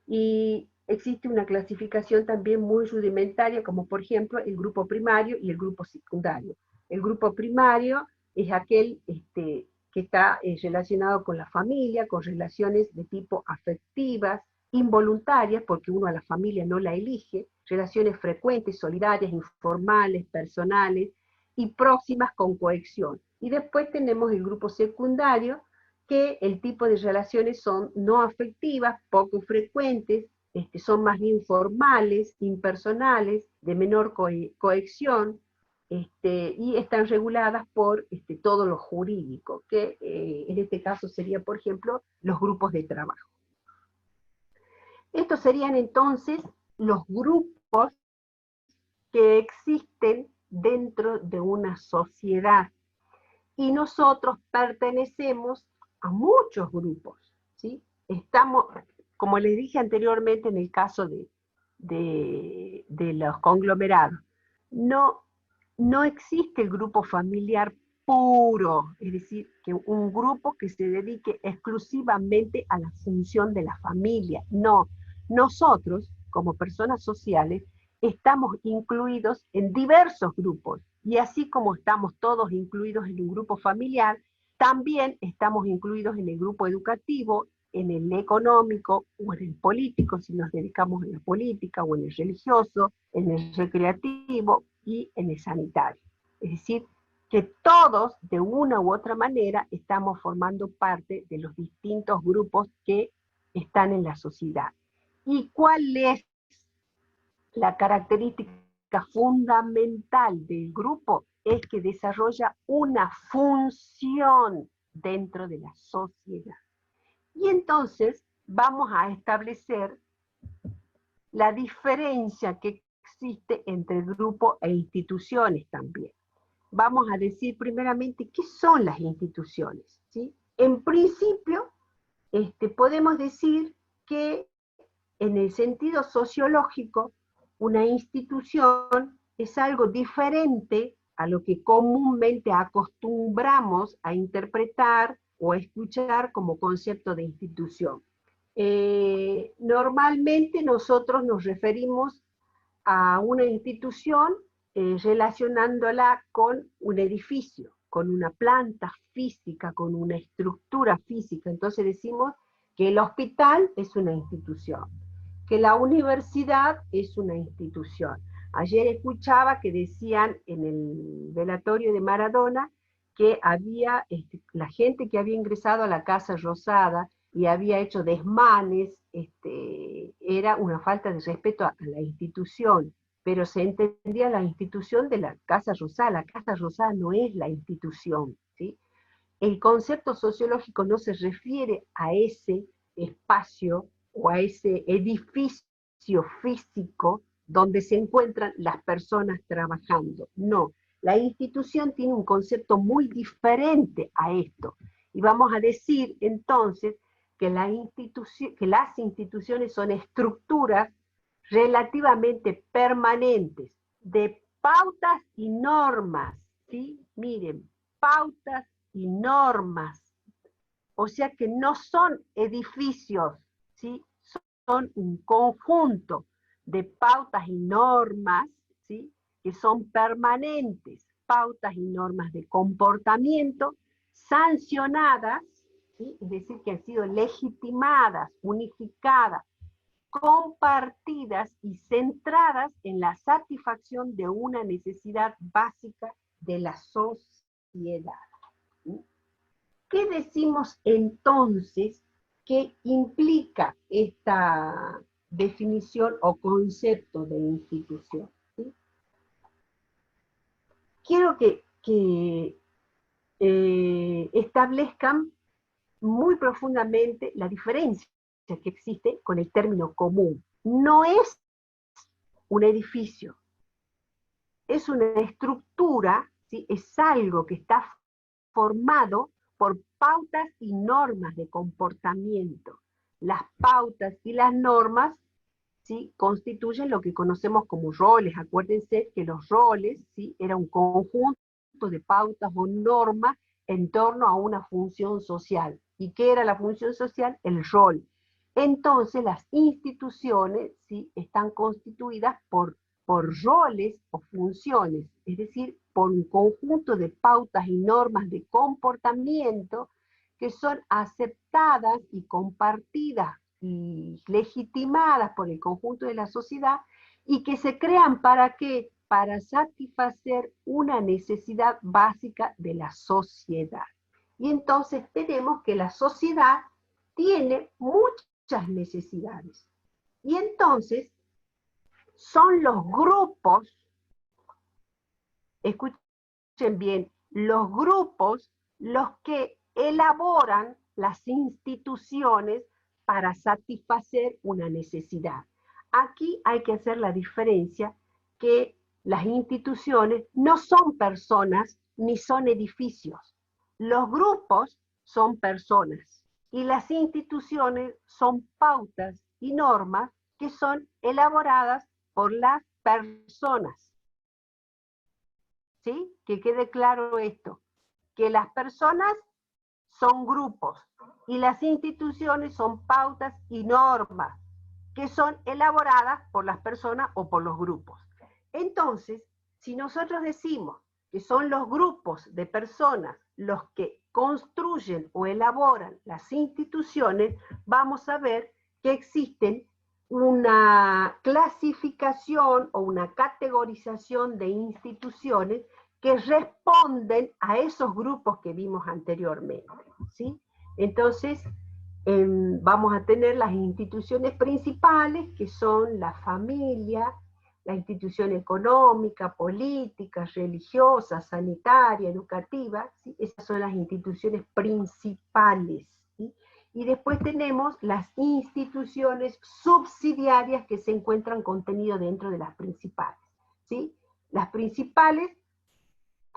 [SPEAKER 1] Y existe una clasificación también muy rudimentaria, como por ejemplo el grupo primario y el grupo secundario. El grupo primario es aquel que está relacionado con la familia, con relaciones de tipo afectivas, involuntarias, porque uno a la familia no la elige, relaciones frecuentes, solidarias, informales, personales, y próximas con cohesión. Y después tenemos el grupo secundario, que el tipo de relaciones son no afectivas, poco frecuentes, son más bien formales, impersonales, de menor cohesión, y están reguladas por todo lo jurídico, que en este caso sería, por ejemplo, los grupos de trabajo. Estos serían entonces los grupos que existen dentro de una sociedad, y nosotros pertenecemos a muchos grupos, ¿sí? Estamos, como les dije anteriormente en el caso de los conglomerados, no existe el grupo familiar puro, es decir, que un grupo que se dedique exclusivamente a la función de la familia. No, nosotros, como personas sociales, estamos incluidos en diversos grupos, y así como estamos todos incluidos en un grupo familiar, también estamos incluidos en el grupo educativo, en el económico o en el político, si nos dedicamos a la política, o en el religioso, en el recreativo y en el sanitario. Es decir, que todos, de una u otra manera, estamos formando parte de los distintos grupos que están en la sociedad. ¿Y cuál es la característica fundamental del grupo? Es que desarrolla una función dentro de la sociedad. Y entonces vamos a establecer la diferencia que existe entre grupo e instituciones también. Vamos a decir primeramente qué son las instituciones, ¿sí? En principio, podemos decir que en el sentido sociológico, una institución es algo diferente a lo que comúnmente acostumbramos a interpretar o a escuchar como concepto de institución. Normalmente nosotros nos referimos a una institución relacionándola con un edificio, con una planta física, con una estructura física. Entonces decimos que el hospital es una institución, que la universidad es una institución. Ayer escuchaba que decían en el velatorio de Maradona que había la gente que había ingresado a la Casa Rosada y había hecho desmanes, era una falta de respeto a la institución, pero se entendía la institución de la Casa Rosada. La Casa Rosada no es la institución, ¿sí? El concepto sociológico no se refiere a ese espacio o a ese edificio físico donde se encuentran las personas trabajando. No, la institución tiene un concepto muy diferente a esto. Y vamos a decir entonces que las instituciones son estructuras relativamente permanentes, de pautas y normas, ¿sí? Miren, pautas y normas. O sea que no son edificios, ¿sí? Son un conjunto de pautas y normas, ¿sí? Que son permanentes, pautas y normas de comportamiento sancionadas, ¿sí? Es decir, que han sido legitimadas, unificadas, compartidas y centradas en la satisfacción de una necesidad básica de la sociedad. ¿Sí? ¿Qué decimos entonces que implica esta definición o concepto de institución? ¿Sí? Quiero que establezcan muy profundamente la diferencia que existe con el término común. No es un edificio, es una estructura, ¿sí? Es algo que está formado por pautas y normas de comportamiento. Las pautas y las normas, ¿sí? Constituyen lo que conocemos como roles. Acuérdense que los roles, ¿sí? Era un conjunto de pautas o normas en torno a una función social. ¿Y qué era la función social? El rol. Entonces las instituciones, ¿sí? Están constituidas por roles o funciones, es decir, por un conjunto de pautas y normas de comportamiento que son aceptadas y compartidas y legitimadas por el conjunto de la sociedad y que se crean ¿para qué? Para satisfacer una necesidad básica de la sociedad. Y entonces tenemos que la sociedad tiene muchas necesidades. Y entonces son los grupos, escuchen bien, los grupos los que elaboran las instituciones para satisfacer una necesidad. Aquí hay que hacer la diferencia que las instituciones no son personas ni son edificios. Los grupos son personas y las instituciones son pautas y normas que son elaboradas por las personas. ¿Sí? Que quede claro esto, que las personas son grupos y las instituciones son pautas y normas que son elaboradas por las personas o por los grupos. Entonces, si nosotros decimos que son los grupos de personas los que construyen o elaboran las instituciones, vamos a ver que existen una clasificación o una categorización de instituciones que responden a esos grupos que vimos anteriormente, ¿sí? Entonces, vamos a tener las instituciones principales, que son la familia, la institución económica, política, religiosa, sanitaria, educativa, ¿sí? Esas son las instituciones principales, ¿sí? Y después tenemos las instituciones subsidiarias que se encuentran contenido dentro de las principales, ¿sí? Las principales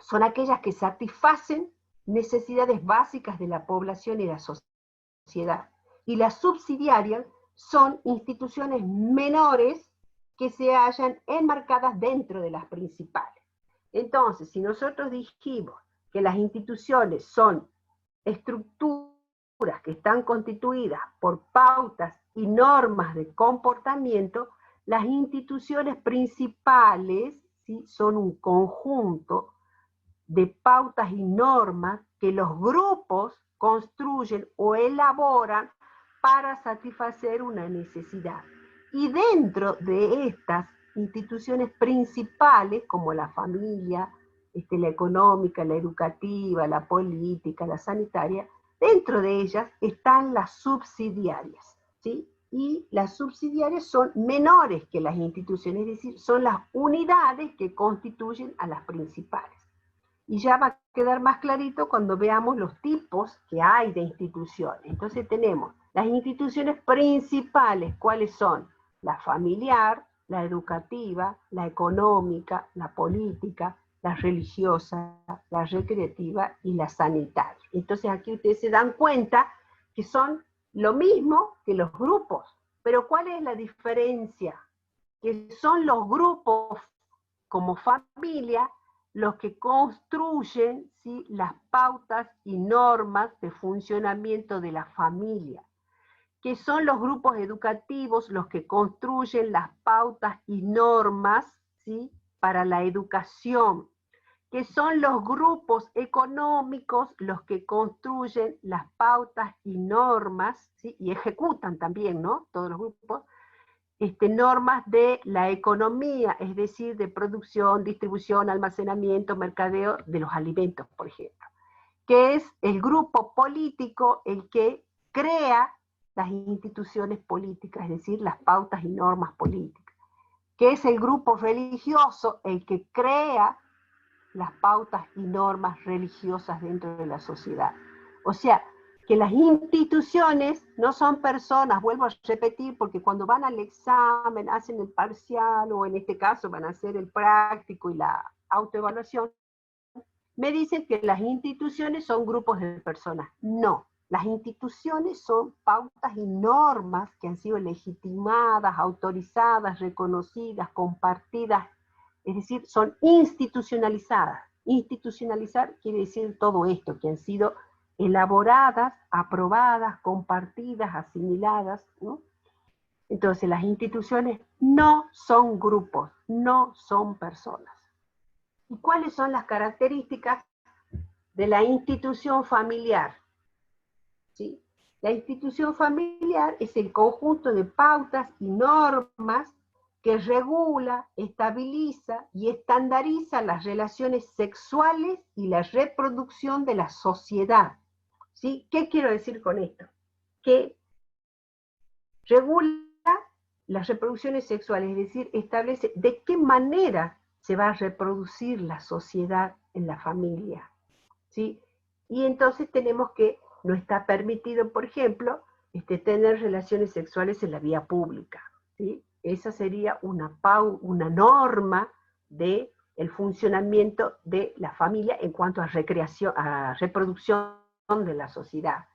[SPEAKER 1] son aquellas que satisfacen necesidades básicas de la población y la sociedad. Y las subsidiarias son instituciones menores que se hallan enmarcadas dentro de las principales. Entonces, si nosotros dijimos que las instituciones son estructuras que están constituidas por pautas y normas de comportamiento, las instituciones principales, ¿sí? Son un conjunto de pautas y normas que los grupos construyen o elaboran para satisfacer una necesidad. Y dentro de estas instituciones principales, como la familia, la económica, la educativa, la política, la sanitaria, dentro de ellas están las subsidiarias, ¿sí? Y las subsidiarias son menores que las instituciones, es decir, son las unidades que constituyen a las principales. Y ya va a quedar más clarito cuando veamos los tipos que hay de instituciones. Entonces tenemos las instituciones principales, ¿cuáles son? La familiar, la educativa, la económica, la política, la religiosa, la recreativa y la sanitaria. Entonces aquí ustedes se dan cuenta que son lo mismo que los grupos, pero ¿cuál es la diferencia? Que son los grupos como familia los que construyen, ¿sí?, las pautas y normas de funcionamiento de la familia, que son los grupos educativos los que construyen las pautas y normas, ¿sí?, para la educación, que son los grupos económicos los que construyen las pautas y normas, ¿sí?, y ejecutan también, ¿no?, todos los grupos, normas de la economía, es decir, de producción, distribución, almacenamiento, mercadeo de los alimentos, por ejemplo, que es el grupo político el que crea las instituciones políticas, es decir, las pautas y normas políticas, que es el grupo religioso el que crea las pautas y normas religiosas dentro de la sociedad. O sea, que las instituciones no son personas, vuelvo a repetir, porque cuando van al examen, hacen el parcial, o en este caso van a hacer el práctico y la autoevaluación, me dicen que las instituciones son grupos de personas. No, las instituciones son pautas y normas que han sido legitimadas, autorizadas, reconocidas, compartidas, es decir, son institucionalizadas. Institucionalizar quiere decir todo esto, que han sido elaboradas, aprobadas, compartidas, asimiladas, ¿no? Entonces las instituciones no son grupos, no son personas. ¿Y cuáles son las características de la institución familiar? ¿Sí? La institución familiar es el conjunto de pautas y normas que regula, estabiliza y estandariza las relaciones sexuales y la reproducción de la sociedad. ¿Sí? ¿Qué quiero decir con esto? Que regula las reproducciones sexuales, es decir, establece de qué manera se va a reproducir la sociedad en la familia, ¿sí? Y entonces tenemos que no está permitido, por ejemplo, tener relaciones sexuales en la vía pública, ¿sí? Esa sería una norma del funcionamiento de la familia en cuanto a reproducción de la sociedad.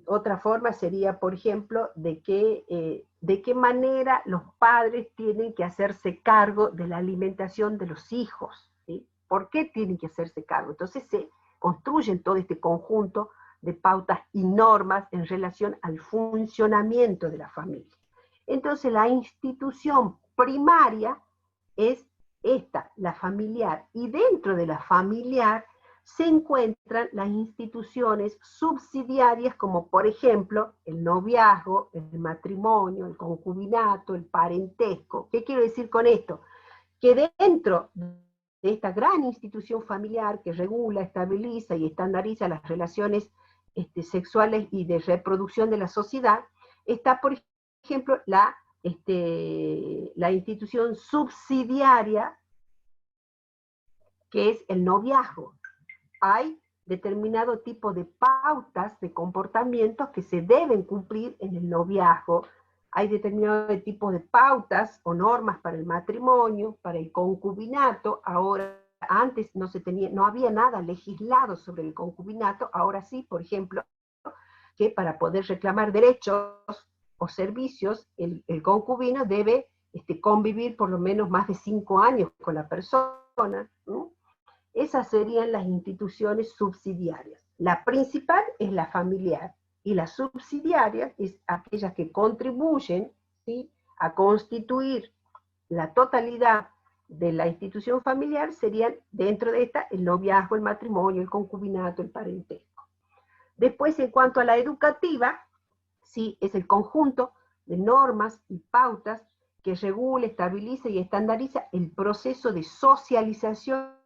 [SPEAKER 1] Otra forma sería, por ejemplo, de qué manera los padres tienen que hacerse cargo de la alimentación de los hijos, ¿sí? ¿Por qué tienen que hacerse cargo? Entonces se construyen todo este conjunto de pautas y normas en relación al funcionamiento de la familia. Entonces la institución primaria es esta, la familiar, y dentro de la familiar se encuentran las instituciones subsidiarias como por ejemplo el noviazgo, el matrimonio, el concubinato, el parentesco. ¿Qué quiero decir con esto? Que dentro de esta gran institución familiar que regula, estabiliza y estandariza las relaciones sexuales y de reproducción de la sociedad, está por ejemplo la institución subsidiaria que es el noviazgo. Hay determinado tipo de pautas de comportamientos que se deben cumplir en el noviazgo, hay determinado tipo de pautas o normas para el matrimonio, para el concubinato. Ahora, antes no había nada legislado sobre el concubinato, ahora sí, por ejemplo, que para poder reclamar derechos o servicios, el concubino debe convivir por lo menos más de 5 años con la persona, ¿no? Esas serían las instituciones subsidiarias. La principal es la familiar, y las subsidiarias es aquellas que contribuyen, ¿sí?, a constituir la totalidad de la institución familiar, serían dentro de esta el noviazgo, el matrimonio, el concubinato, el parentesco. Después, en cuanto a la educativa, sí, es el conjunto de normas y pautas que regula, estabiliza y estandariza el proceso de socialización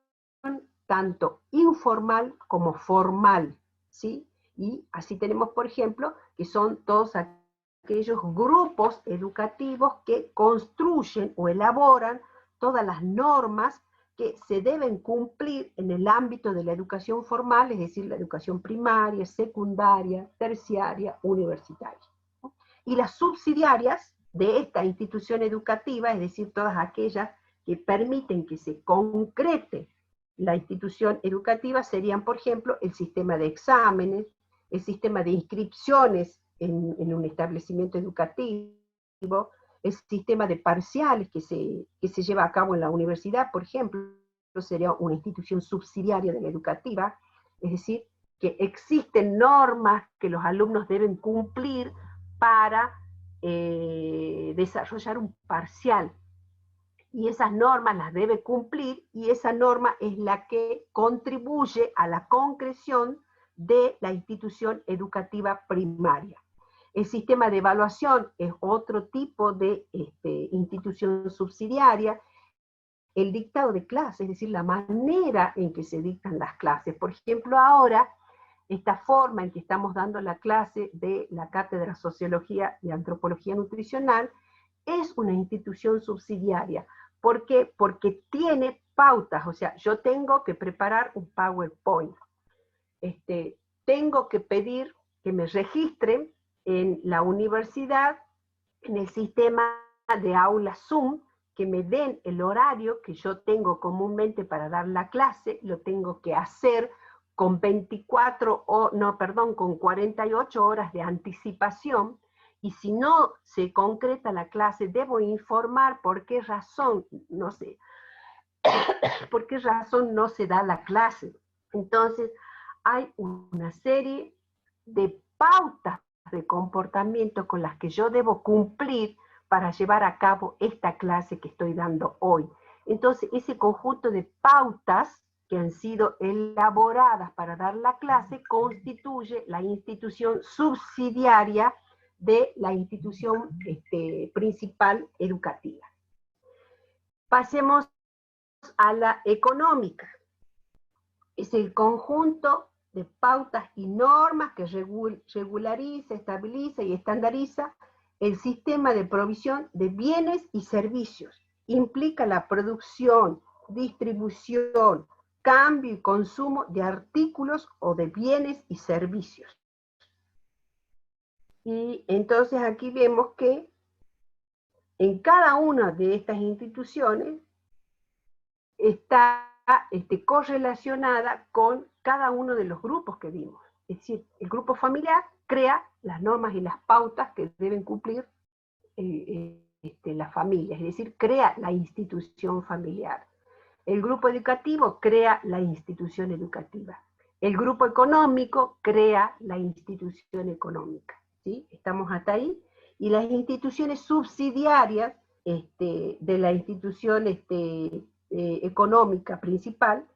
[SPEAKER 1] tanto informal como formal, ¿sí? Y así tenemos, por ejemplo, que son todos aquellos grupos educativos que construyen o elaboran todas las normas que se deben cumplir en el ámbito de la educación formal, es decir, la educación primaria, secundaria, terciaria, universitaria. Y las subsidiarias de esta institución educativa, es decir, todas aquellas que permiten que se concrete la institución educativa, serían, por ejemplo, el sistema de exámenes, el sistema de inscripciones en un establecimiento educativo, el sistema de parciales que se lleva a cabo en la universidad, por ejemplo, sería una institución subsidiaria de la educativa, es decir, que existen normas que los alumnos deben cumplir para desarrollar un parcial, y esas normas las debe cumplir, y esa norma es la que contribuye a la concreción de la institución educativa primaria. El sistema de evaluación es otro tipo de institución subsidiaria. El dictado de clases, es decir, la manera en que se dictan las clases. Por ejemplo, ahora, esta forma en que estamos dando la clase de la Cátedra Sociología y Antropología Nutricional es una institución subsidiaria. ¿Por qué? Porque tiene pautas, o sea, yo tengo que preparar un PowerPoint. Tengo que pedir que me registren en la universidad, en el sistema de aula Zoom, que me den el horario que yo tengo comúnmente para dar la clase, lo tengo que hacer con 48 horas de anticipación, y si no se concreta la clase, debo informar por qué razón, no sé, por qué razón no se da la clase. Entonces, hay una serie de pautas de comportamiento con las que yo debo cumplir para llevar a cabo esta clase que estoy dando hoy. Entonces, ese conjunto de pautas que han sido elaboradas para dar la clase constituye la institución subsidiaria de la institución principal educativa. Pasemos a la económica. Es el conjunto de pautas y normas que regulariza, estabiliza y estandariza el sistema de provisión de bienes y servicios. Implica la producción, distribución, cambio y consumo de artículos o de bienes y servicios. Y entonces aquí vemos que en cada una de estas instituciones está correlacionada con cada uno de los grupos que vimos. Es decir, el grupo familiar crea las normas y las pautas que deben cumplir las familias, es decir, crea la institución familiar. El grupo educativo crea la institución educativa. El grupo económico crea la institución económica. ¿Sí? Estamos hasta ahí. Y las instituciones subsidiarias de la institución económica principal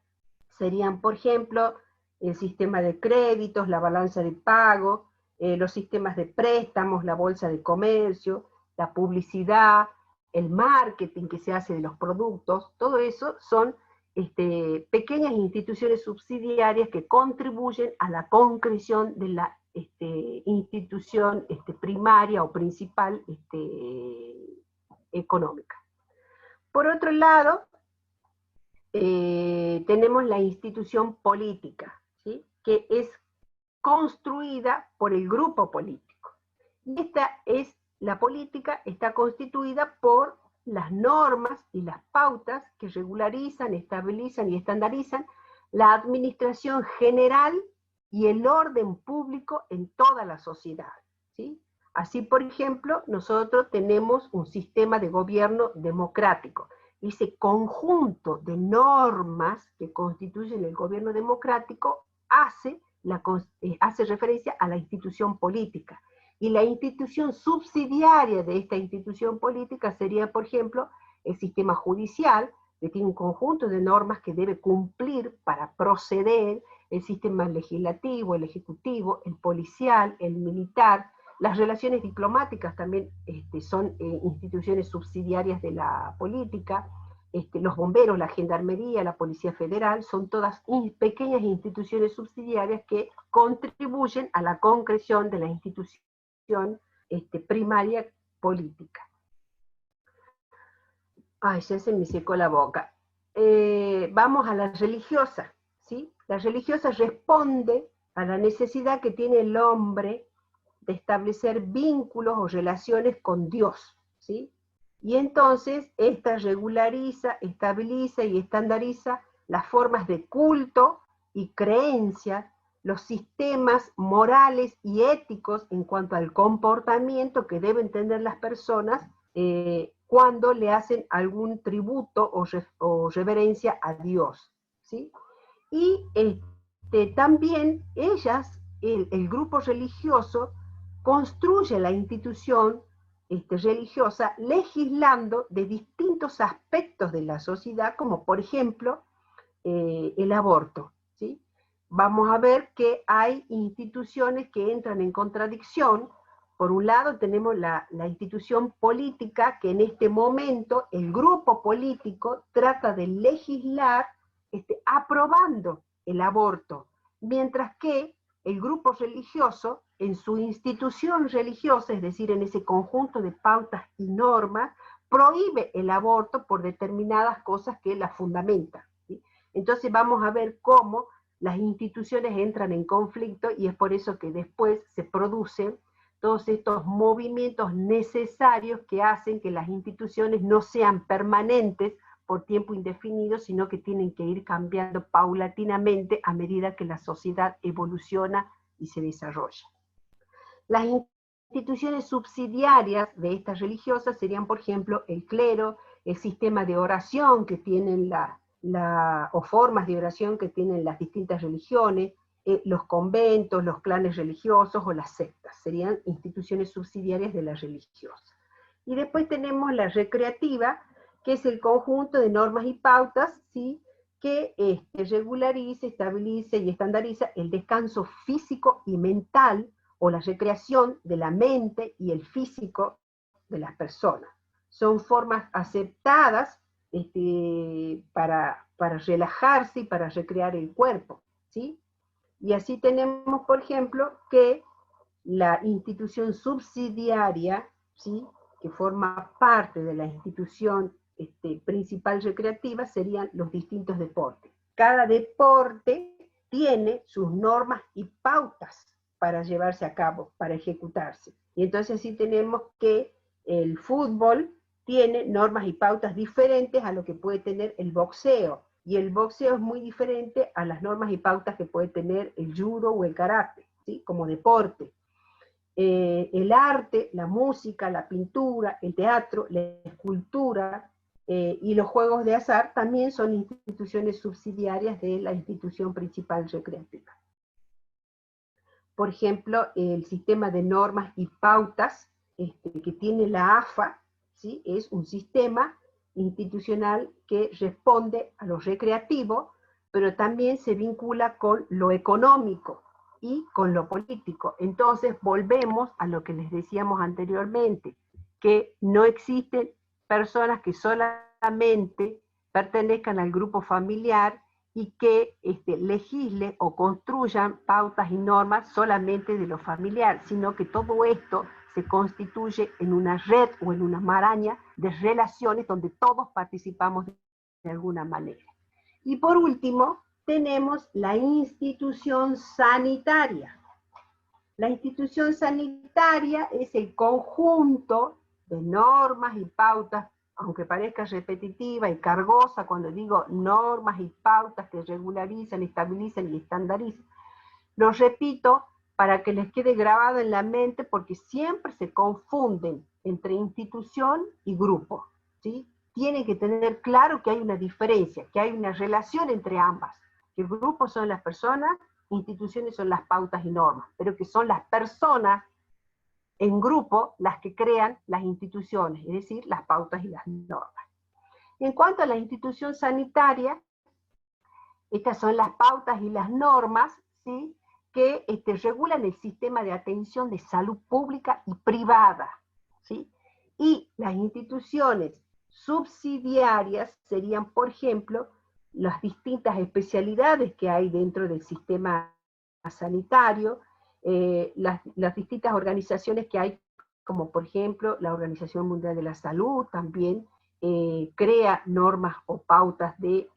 [SPEAKER 1] serían, por ejemplo, el sistema de créditos, la balanza de pago, los sistemas de préstamos, la bolsa de comercio, la publicidad, el marketing que se hace de los productos. Todo eso son pequeñas instituciones subsidiarias que contribuyen a la concreción de la institución primaria o principal económica. Por otro lado, tenemos la institución política, ¿sí? Que es construida por el grupo político. Y la política está constituida por las normas y las pautas que regularizan, estabilizan y estandarizan la administración general y el orden público en toda la sociedad, ¿sí? Así, por ejemplo, nosotros tenemos un sistema de gobierno democrático. Ese conjunto de normas que constituyen el gobierno democrático hace referencia a la institución política. Y la institución subsidiaria de esta institución política sería, por ejemplo, el sistema judicial, que tiene un conjunto de normas que debe cumplir para proceder, el sistema legislativo, el ejecutivo, el policial, el militar. Las relaciones diplomáticas también son instituciones subsidiarias de la política. Los bomberos, la gendarmería, la policía federal, son todas pequeñas instituciones subsidiarias que contribuyen a la concreción de la institución primaria política. Ay, ya se me secó la boca. Vamos a la religiosa, ¿sí? La religiosa responde a la necesidad que tiene el hombre de establecer vínculos o relaciones con Dios. ¿sí? Y entonces esta regulariza, estabiliza y estandariza las formas de culto y creencia, los sistemas morales y éticos en cuanto al comportamiento que deben tener las personas cuando le hacen algún tributo o reverencia a Dios, ¿sí? Y también ellas, el grupo religioso, construye la institución religiosa legislando de distintos aspectos de la sociedad, como por ejemplo el aborto, ¿sí? Vamos a ver que hay instituciones que entran en contradicción. Por un lado tenemos la institución política, que en este momento el grupo político trata de legislar aprobando el aborto, mientras que el grupo religioso, en su institución religiosa, es decir, en ese conjunto de pautas y normas, prohíbe el aborto por determinadas cosas que la fundamentan, ¿sí? Entonces vamos a ver cómo las instituciones entran en conflicto, y es por eso que después se producen todos estos movimientos necesarios que hacen que las instituciones no sean permanentes por tiempo indefinido, sino que tienen que ir cambiando paulatinamente a medida que la sociedad evoluciona y se desarrolla. Las instituciones subsidiarias de estas religiosas serían, por ejemplo, el clero, el sistema de oración que tienen o formas de oración que tienen las distintas religiones, los conventos, los clanes religiosos o las sectas, serían instituciones subsidiarias de las religiosas. Y después tenemos la recreativa, que es el conjunto de normas y pautas, ¿sí?, que regulariza, estabiliza y estandariza el descanso físico y mental, o la recreación de la mente y el físico de las personas. Son formas aceptadas para relajarse y para recrear el cuerpo, ¿sí? Y así tenemos, por ejemplo, que la institución subsidiaria, ¿sí?, que forma parte de la institución principal recreativa, serían los distintos deportes. Cada deporte tiene sus normas y pautas para llevarse a cabo, para ejecutarse. Y entonces sí tenemos que el fútbol tiene normas y pautas diferentes a lo que puede tener el boxeo, y el boxeo es muy diferente a las normas y pautas que puede tener el judo o el karate, ¿sí?, como deporte. El arte, la música, la pintura, el teatro, la escultura y los juegos de azar también son instituciones subsidiarias de la institución principal recreativa. Por ejemplo, el sistema de normas y pautas que tiene la AFA, ¿sí?, es un sistema institucional que responde a lo recreativo, pero también se vincula con lo económico y con lo político. Entonces volvemos a lo que les decíamos anteriormente, que no existen personas que solamente pertenezcan al grupo familiar y que legislen o construyan pautas y normas solamente de lo familiar, sino que todo esto se constituye en una red o en una maraña de relaciones donde todos participamos de alguna manera. Y por último, tenemos la institución sanitaria. La institución sanitaria es el conjunto de normas y pautas, aunque parezca repetitiva y cargosa cuando digo normas y pautas que regularizan, estabilizan y estandarizan. Lo repito para que les quede grabado en la mente, porque siempre se confunden entre institución y grupo, ¿sí? Tienen que tener claro que hay una diferencia, que hay una relación entre ambas, que grupos son las personas, instituciones son las pautas y normas, pero que son las personas en grupo las que crean las instituciones, es decir, las pautas y las normas. En cuanto a la institución sanitaria, estas son las pautas y las normas, ¿sí?, que regulan el sistema de atención de salud pública y privada, ¿sí? Y las instituciones subsidiarias serían, por ejemplo, las distintas especialidades que hay dentro del sistema sanitario, las distintas organizaciones que hay, como por ejemplo la Organización Mundial de la Salud también crea normas o pautas de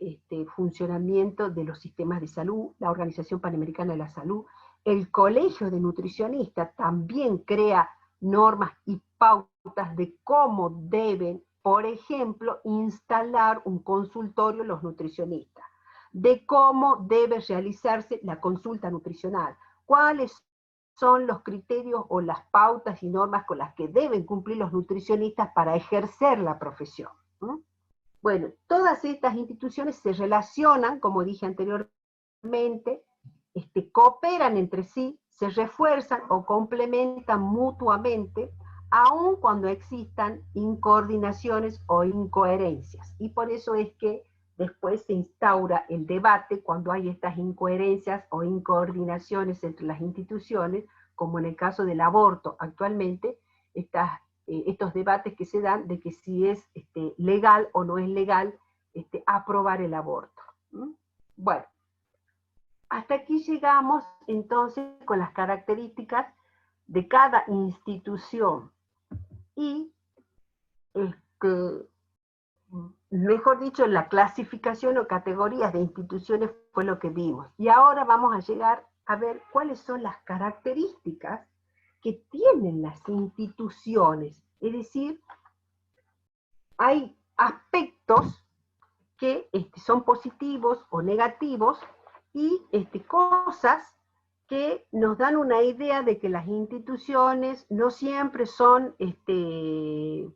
[SPEAKER 1] funcionamiento de los sistemas de salud, la Organización Panamericana de la Salud, el Colegio de Nutricionistas también crea normas y pautas de cómo deben, por ejemplo, instalar un consultorio los nutricionistas, de cómo debe realizarse la consulta nutricional, cuáles son los criterios o las pautas y normas con las que deben cumplir los nutricionistas para ejercer la profesión. Bueno, todas estas instituciones se relacionan, como dije anteriormente, cooperan entre sí, se refuerzan o complementan mutuamente, aun cuando existan incoordinaciones o incoherencias. Y por eso es que después se instaura el debate cuando hay estas incoherencias o incoordinaciones entre las instituciones, como en el caso del aborto actualmente, estos debates que se dan de que si es legal o no es legal aprobar el aborto. Bueno, hasta aquí llegamos entonces con las características de cada institución. Y, mejor dicho, la clasificación o categorías de instituciones fue lo que vimos. Y ahora vamos a llegar a ver cuáles son las características que tienen las instituciones. Es decir, hay aspectos que son positivos o negativos y cosas que nos dan una idea de que las instituciones no siempre son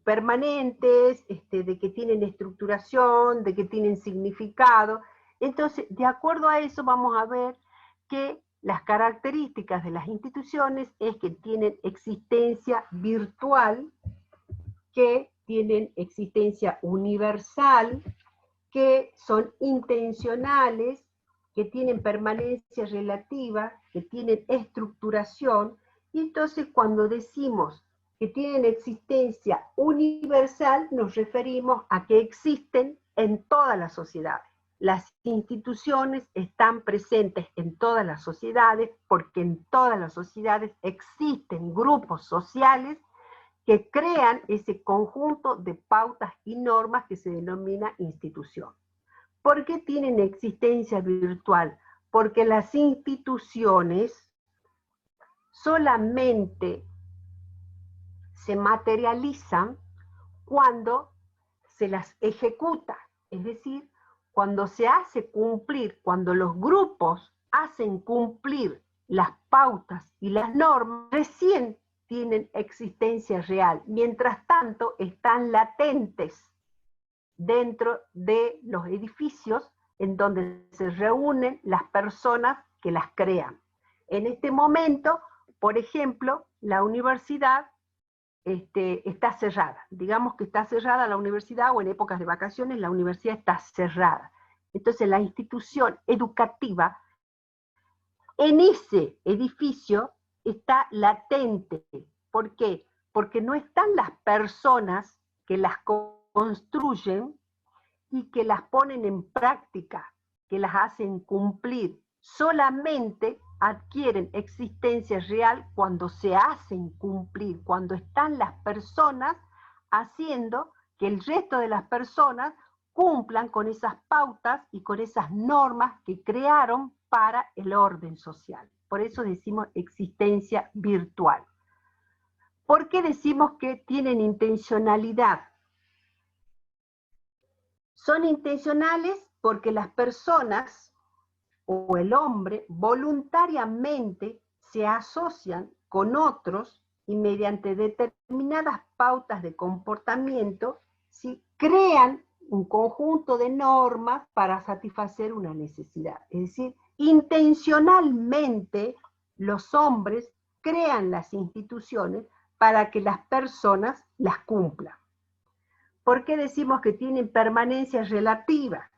[SPEAKER 1] permanentes, de que tienen estructuración, de que tienen significado. Entonces, de acuerdo a eso vamos a ver que las características de las instituciones es que tienen existencia virtual, que tienen existencia universal, que son intencionales, que tienen permanencia relativa, que tienen estructuración, y entonces cuando decimos que tienen existencia universal, nos referimos a que existen en todas las sociedades. Las instituciones están presentes en todas las sociedades, porque en todas las sociedades existen grupos sociales que crean ese conjunto de pautas y normas que se denomina institución. ¿Por qué tienen existencia virtual? Porque las instituciones solamente se materializan cuando se las ejecuta, es decir, cuando se hace cumplir, cuando los grupos hacen cumplir las pautas y las normas, recién tienen existencia real. Mientras tanto, están latentes dentro de los edificios en donde se reúnen las personas que las crean. En este momento, por ejemplo, la universidad está cerrada. Digamos que está cerrada la universidad, o en épocas de vacaciones la universidad está cerrada. Entonces la institución educativa en ese edificio está latente. ¿Por qué? Porque no están las personas que las construyen y que las ponen en práctica, que las hacen cumplir. Solamente adquieren existencia real cuando se hacen cumplir, cuando están las personas haciendo que el resto de las personas cumplan con esas pautas y con esas normas que crearon para el orden social. Por eso decimos existencia virtual. ¿Por qué decimos que tienen intencionalidad? Son intencionales porque las personas o el hombre voluntariamente se asocian con otros y mediante determinadas pautas de comportamiento, ¿sí?, crean un conjunto de normas para satisfacer una necesidad. Es decir, intencionalmente los hombres crean las instituciones para que las personas las cumplan. ¿Por qué decimos que tienen permanencia relativa?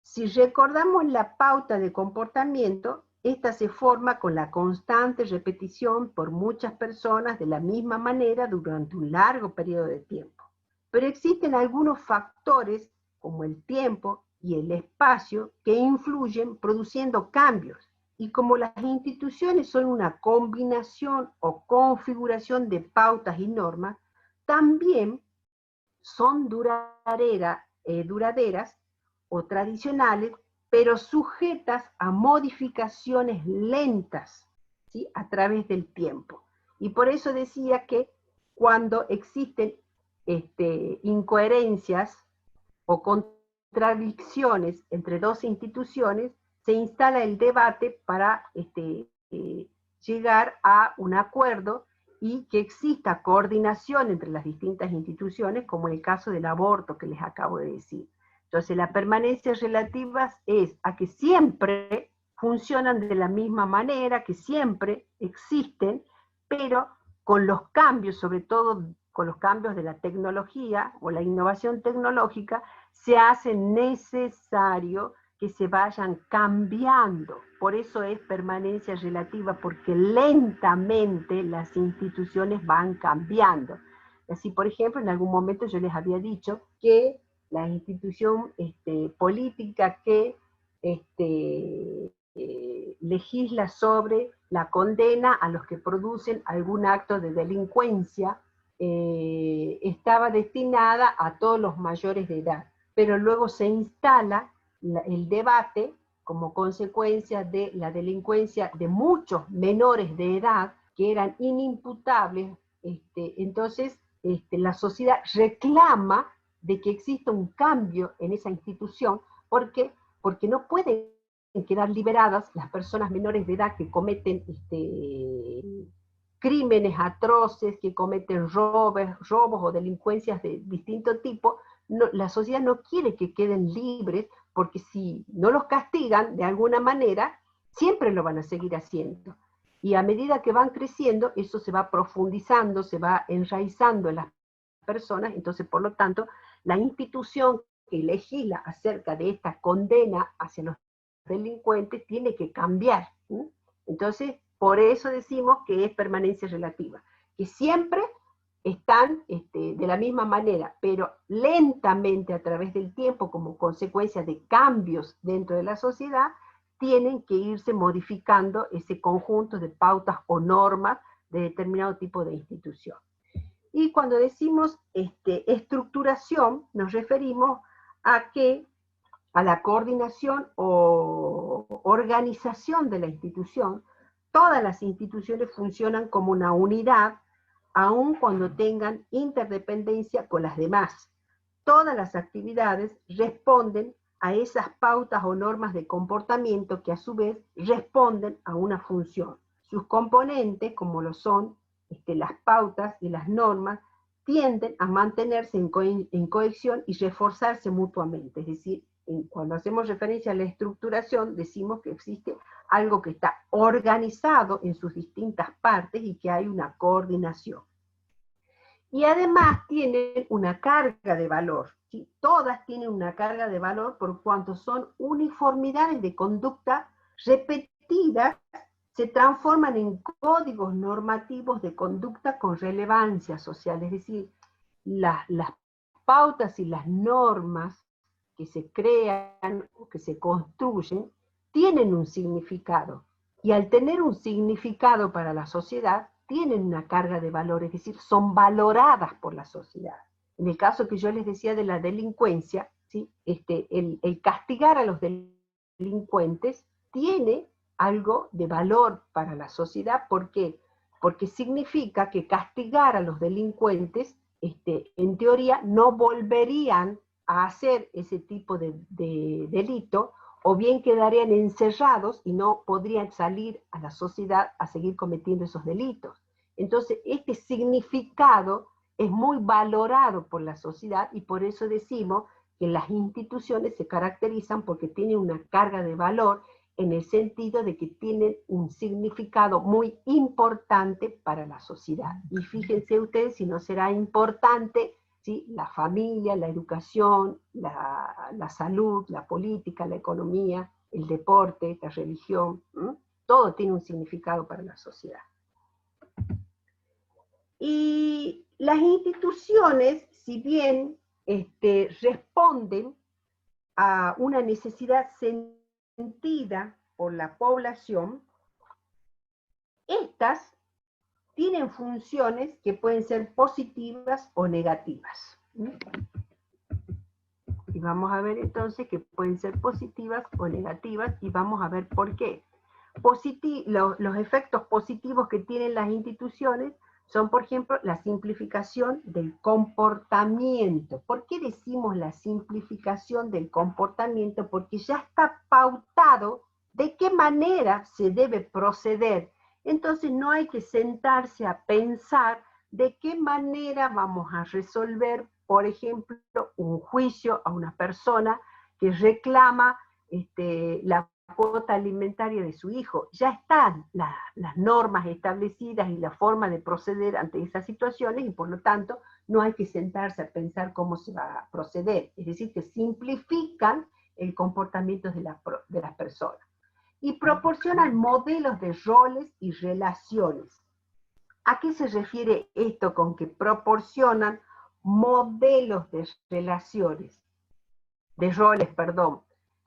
[SPEAKER 1] Si recordamos la pauta de comportamiento, esta se forma con la constante repetición por muchas personas de la misma manera durante un largo periodo de tiempo. Pero existen algunos factores, como el tiempo y el espacio, que influyen produciendo cambios. Y como las instituciones son una combinación o configuración de pautas y normas, también son duraderas o tradicionales, pero sujetas a modificaciones lentas, ¿sí?, a través del tiempo. Y por eso decía que cuando existen incoherencias o contradicciones entre dos instituciones, se instala el debate para llegar a un acuerdo y que exista coordinación entre las distintas instituciones, como el caso del aborto que les acabo de decir. Entonces, la permanencia relativa es a que siempre funcionan de la misma manera, que siempre existen, pero con los cambios, sobre todo con los cambios de la tecnología o la innovación tecnológica, se hace necesario que se vayan cambiando. Por eso es permanencia relativa, porque lentamente las instituciones van cambiando. Así, por ejemplo, en algún momento yo les había dicho que la institución política que legisla sobre la condena a los que producen algún acto de delincuencia estaba destinada a todos los mayores de edad, pero luego se instala el debate como consecuencia de la delincuencia de muchos menores de edad que eran inimputables. Entonces la sociedad reclama de que exista un cambio en esa institución, porque no pueden quedar liberadas las personas menores de edad que cometen crímenes atroces, que cometen robos o delincuencias de distinto tipo. No, la sociedad no quiere que queden libres, porque si no los castigan de alguna manera, siempre lo van a seguir haciendo. Y a medida que van creciendo, eso se va profundizando, se va enraizando en las personas. Entonces, por lo tanto, la institución que legisla acerca de esta condena hacia los delincuentes tiene que cambiar. Entonces, por eso decimos que es permanencia relativa, que siempre están de la misma manera, pero lentamente a través del tiempo, como consecuencia de cambios dentro de la sociedad, tienen que irse modificando ese conjunto de pautas o normas de determinado tipo de institución. Y cuando decimos estructuración, nos referimos a la coordinación o organización de la institución. Todas las instituciones funcionan como una unidad, aun cuando tengan interdependencia con las demás. Todas las actividades responden a esas pautas o normas de comportamiento que a su vez responden a una función. Sus componentes, como lo son las pautas y las normas, tienden a mantenerse en cohesión y reforzarse mutuamente. Es decir, cuando hacemos referencia a la estructuración, decimos que existe algo que está organizado en sus distintas partes y que hay una coordinación. Y además tienen una carga de valor, ¿sí? Todas tienen una carga de valor por cuanto son uniformidades de conducta repetidas, se transforman en códigos normativos de conducta con relevancia social. Es decir, las pautas y las normas que se crean o que se construyen tienen un significado, y al tener un significado para la sociedad, tienen una carga de valor, es decir, son valoradas por la sociedad. En el caso que yo les decía de la delincuencia, ¿sí? El castigar a los delincuentes tiene algo de valor para la sociedad. ¿Por qué? Porque significa que castigar a los delincuentes, en teoría, no volverían a hacer ese tipo de delito, o bien quedarían encerrados y no podrían salir a la sociedad a seguir cometiendo esos delitos. Entonces, este significado es muy valorado por la sociedad, y por eso decimos que las instituciones se caracterizan porque tienen una carga de valor, en el sentido de que tienen un significado muy importante para la sociedad. Y fíjense ustedes si no será importante, ¿sí? La familia, la educación, la salud, la política, la economía, el deporte, la religión, todo tiene un significado para la sociedad. Y las instituciones, si bien responden a una necesidad sentida por la población, estas tienen funciones que pueden ser positivas o negativas. Y vamos a ver entonces que pueden ser positivas o negativas, y vamos a ver por qué. Los efectos positivos que tienen las instituciones son, por ejemplo, la simplificación del comportamiento. ¿Por qué decimos la simplificación del comportamiento? Porque ya está pautado de qué manera se debe proceder. Entonces no hay que sentarse a pensar de qué manera vamos a resolver, por ejemplo, un juicio a una persona que reclama la cuota alimentaria de su hijo. Ya están las normas establecidas y la forma de proceder ante esas situaciones, y por lo tanto no hay que sentarse a pensar cómo se va a proceder. Es decir, que simplifican el comportamiento de las personas. Y proporcionan modelos de roles y relaciones. ¿A qué se refiere esto con que proporcionan modelos de relaciones? De roles, perdón.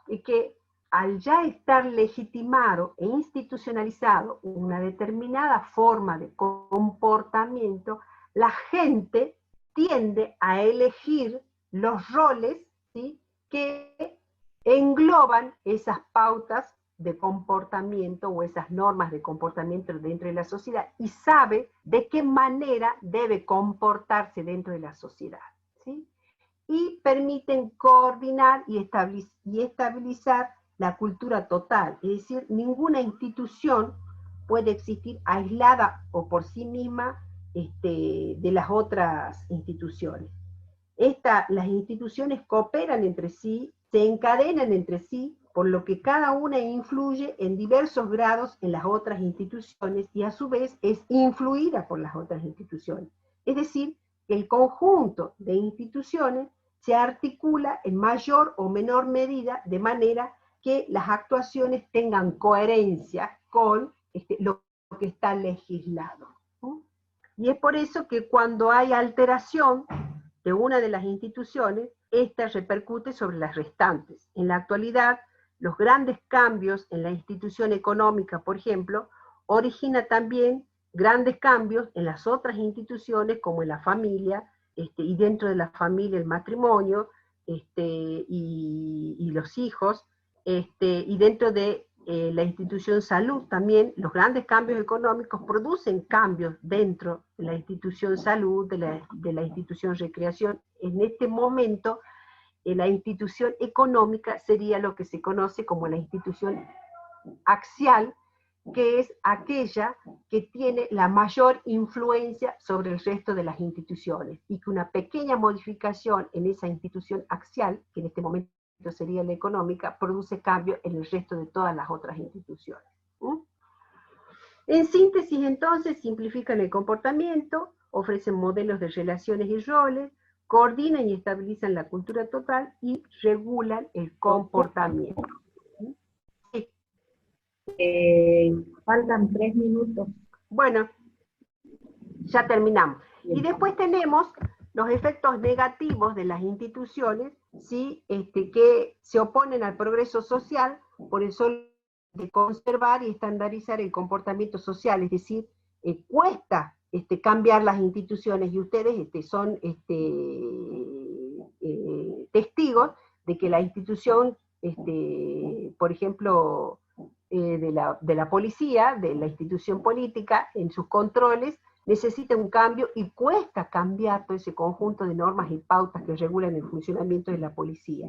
[SPEAKER 1] Y que al ya estar legitimado e institucionalizado una determinada forma de comportamiento, la gente tiende a elegir los roles, ¿sí?, que engloban esas pautas de comportamiento o esas normas de comportamiento dentro de la sociedad, y sabe de qué manera debe comportarse dentro de la sociedad, ¿sí? Y permiten coordinar y estabilizar la cultura total. Es decir, ninguna institución puede existir aislada o por sí misma de las otras instituciones. Las instituciones cooperan entre sí, se encadenan entre sí, por lo que cada una influye en diversos grados en las otras instituciones y a su vez es influida por las otras instituciones. Es decir, el conjunto de instituciones se articula en mayor o menor medida de manera que las actuaciones tengan coherencia con lo que está legislado. Y es por eso que cuando hay alteración de una de las instituciones, esta repercute sobre las restantes. En la actualidad, los grandes cambios en la institución económica, por ejemplo, origina también grandes cambios en las otras instituciones, como en la familia, y dentro de la familia el matrimonio, y los hijos, y dentro de la institución salud también, los grandes cambios económicos producen cambios dentro de la institución salud, de la institución recreación. En este momento, la institución económica sería lo que se conoce como la institución axial, que es aquella que tiene la mayor influencia sobre el resto de las instituciones, y que una pequeña modificación en esa institución axial, que en este momento sería la económica, produce cambio en el resto de todas las otras instituciones. En síntesis, entonces, simplifican el comportamiento, ofrecen modelos de relaciones y roles, coordinan y estabilizan la cultura total y regulan el comportamiento.
[SPEAKER 5] Faltan 3 minutos.
[SPEAKER 1] Bueno, ya terminamos. Y después tenemos los efectos negativos de las instituciones, ¿sí?, que se oponen al progreso social por el solo de conservar y estandarizar el comportamiento social. Es decir, cuesta cambiar las instituciones, y ustedes son testigos de que la institución, por ejemplo, de la policía, de la institución política, en sus controles, necesita un cambio y cuesta cambiar todo ese conjunto de normas y pautas que regulan el funcionamiento de la policía.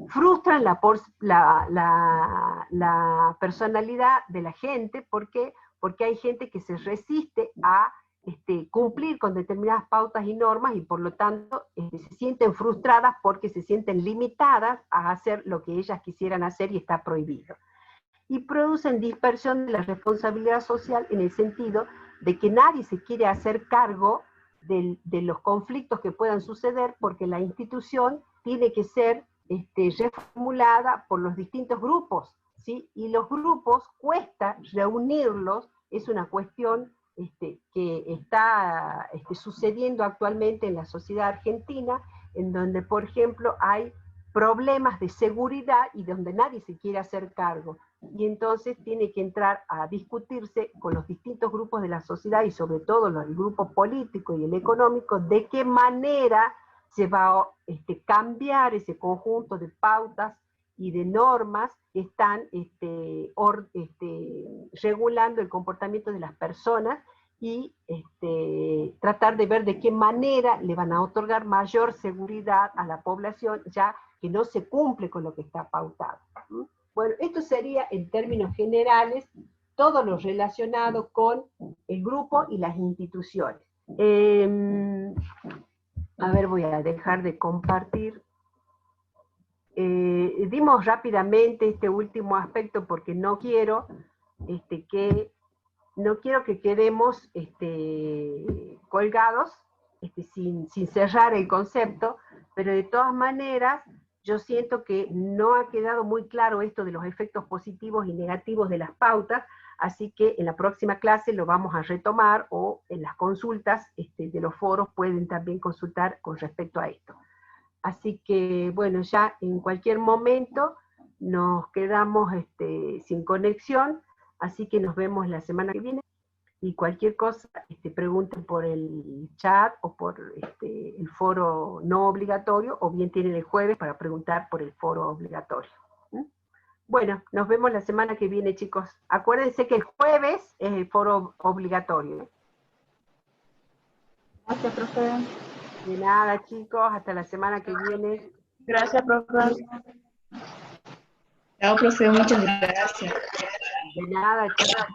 [SPEAKER 1] Frustran la personalidad de la gente. ¿Por qué? Porque hay gente que se resiste a cumplir con determinadas pautas y normas, y por lo tanto se sienten frustradas porque se sienten limitadas a hacer lo que ellas quisieran hacer y está prohibido. Y producen dispersión de la responsabilidad social, en el sentido de que nadie se quiere hacer cargo de los conflictos que puedan suceder, porque la institución tiene que ser reformulada por los distintos grupos, ¿sí? Y los grupos cuesta reunirlos, es una cuestión que está sucediendo actualmente en la sociedad argentina, en donde, por ejemplo, hay problemas de seguridad y donde nadie se quiere hacer cargo. Y entonces tiene que entrar a discutirse con los distintos grupos de la sociedad, y sobre todo el grupo político y el económico, de qué manera se va a cambiar ese conjunto de pautas y de normas que están regulando el comportamiento de las personas, y tratar de ver de qué manera le van a otorgar mayor seguridad a la población, ya que no se cumple con lo que está pautado. Bueno, esto sería en términos generales todo lo relacionado con el grupo y las instituciones. A ver, voy a dejar de compartir. Dimos rápidamente este último aspecto porque no quiero que quedemos colgados sin cerrar el concepto, pero de todas maneras yo siento que no ha quedado muy claro esto de los efectos positivos y negativos de las pautas, así que en la próxima clase lo vamos a retomar, o en las consultas de los foros pueden también consultar con respecto a esto. Así que, bueno, ya en cualquier momento nos quedamos sin conexión, así que nos vemos la semana que viene. Y cualquier cosa, pregunten por el chat o por el foro no obligatorio, o bien tienen el jueves para preguntar por el foro obligatorio. Bueno, nos vemos la semana que viene, chicos. Acuérdense que el jueves es el foro obligatorio.
[SPEAKER 8] Gracias, profe.
[SPEAKER 1] De nada, chicos, hasta la semana que viene.
[SPEAKER 8] Gracias, profe.
[SPEAKER 9] Chao, profe, muchas gracias.
[SPEAKER 1] De nada, chicos.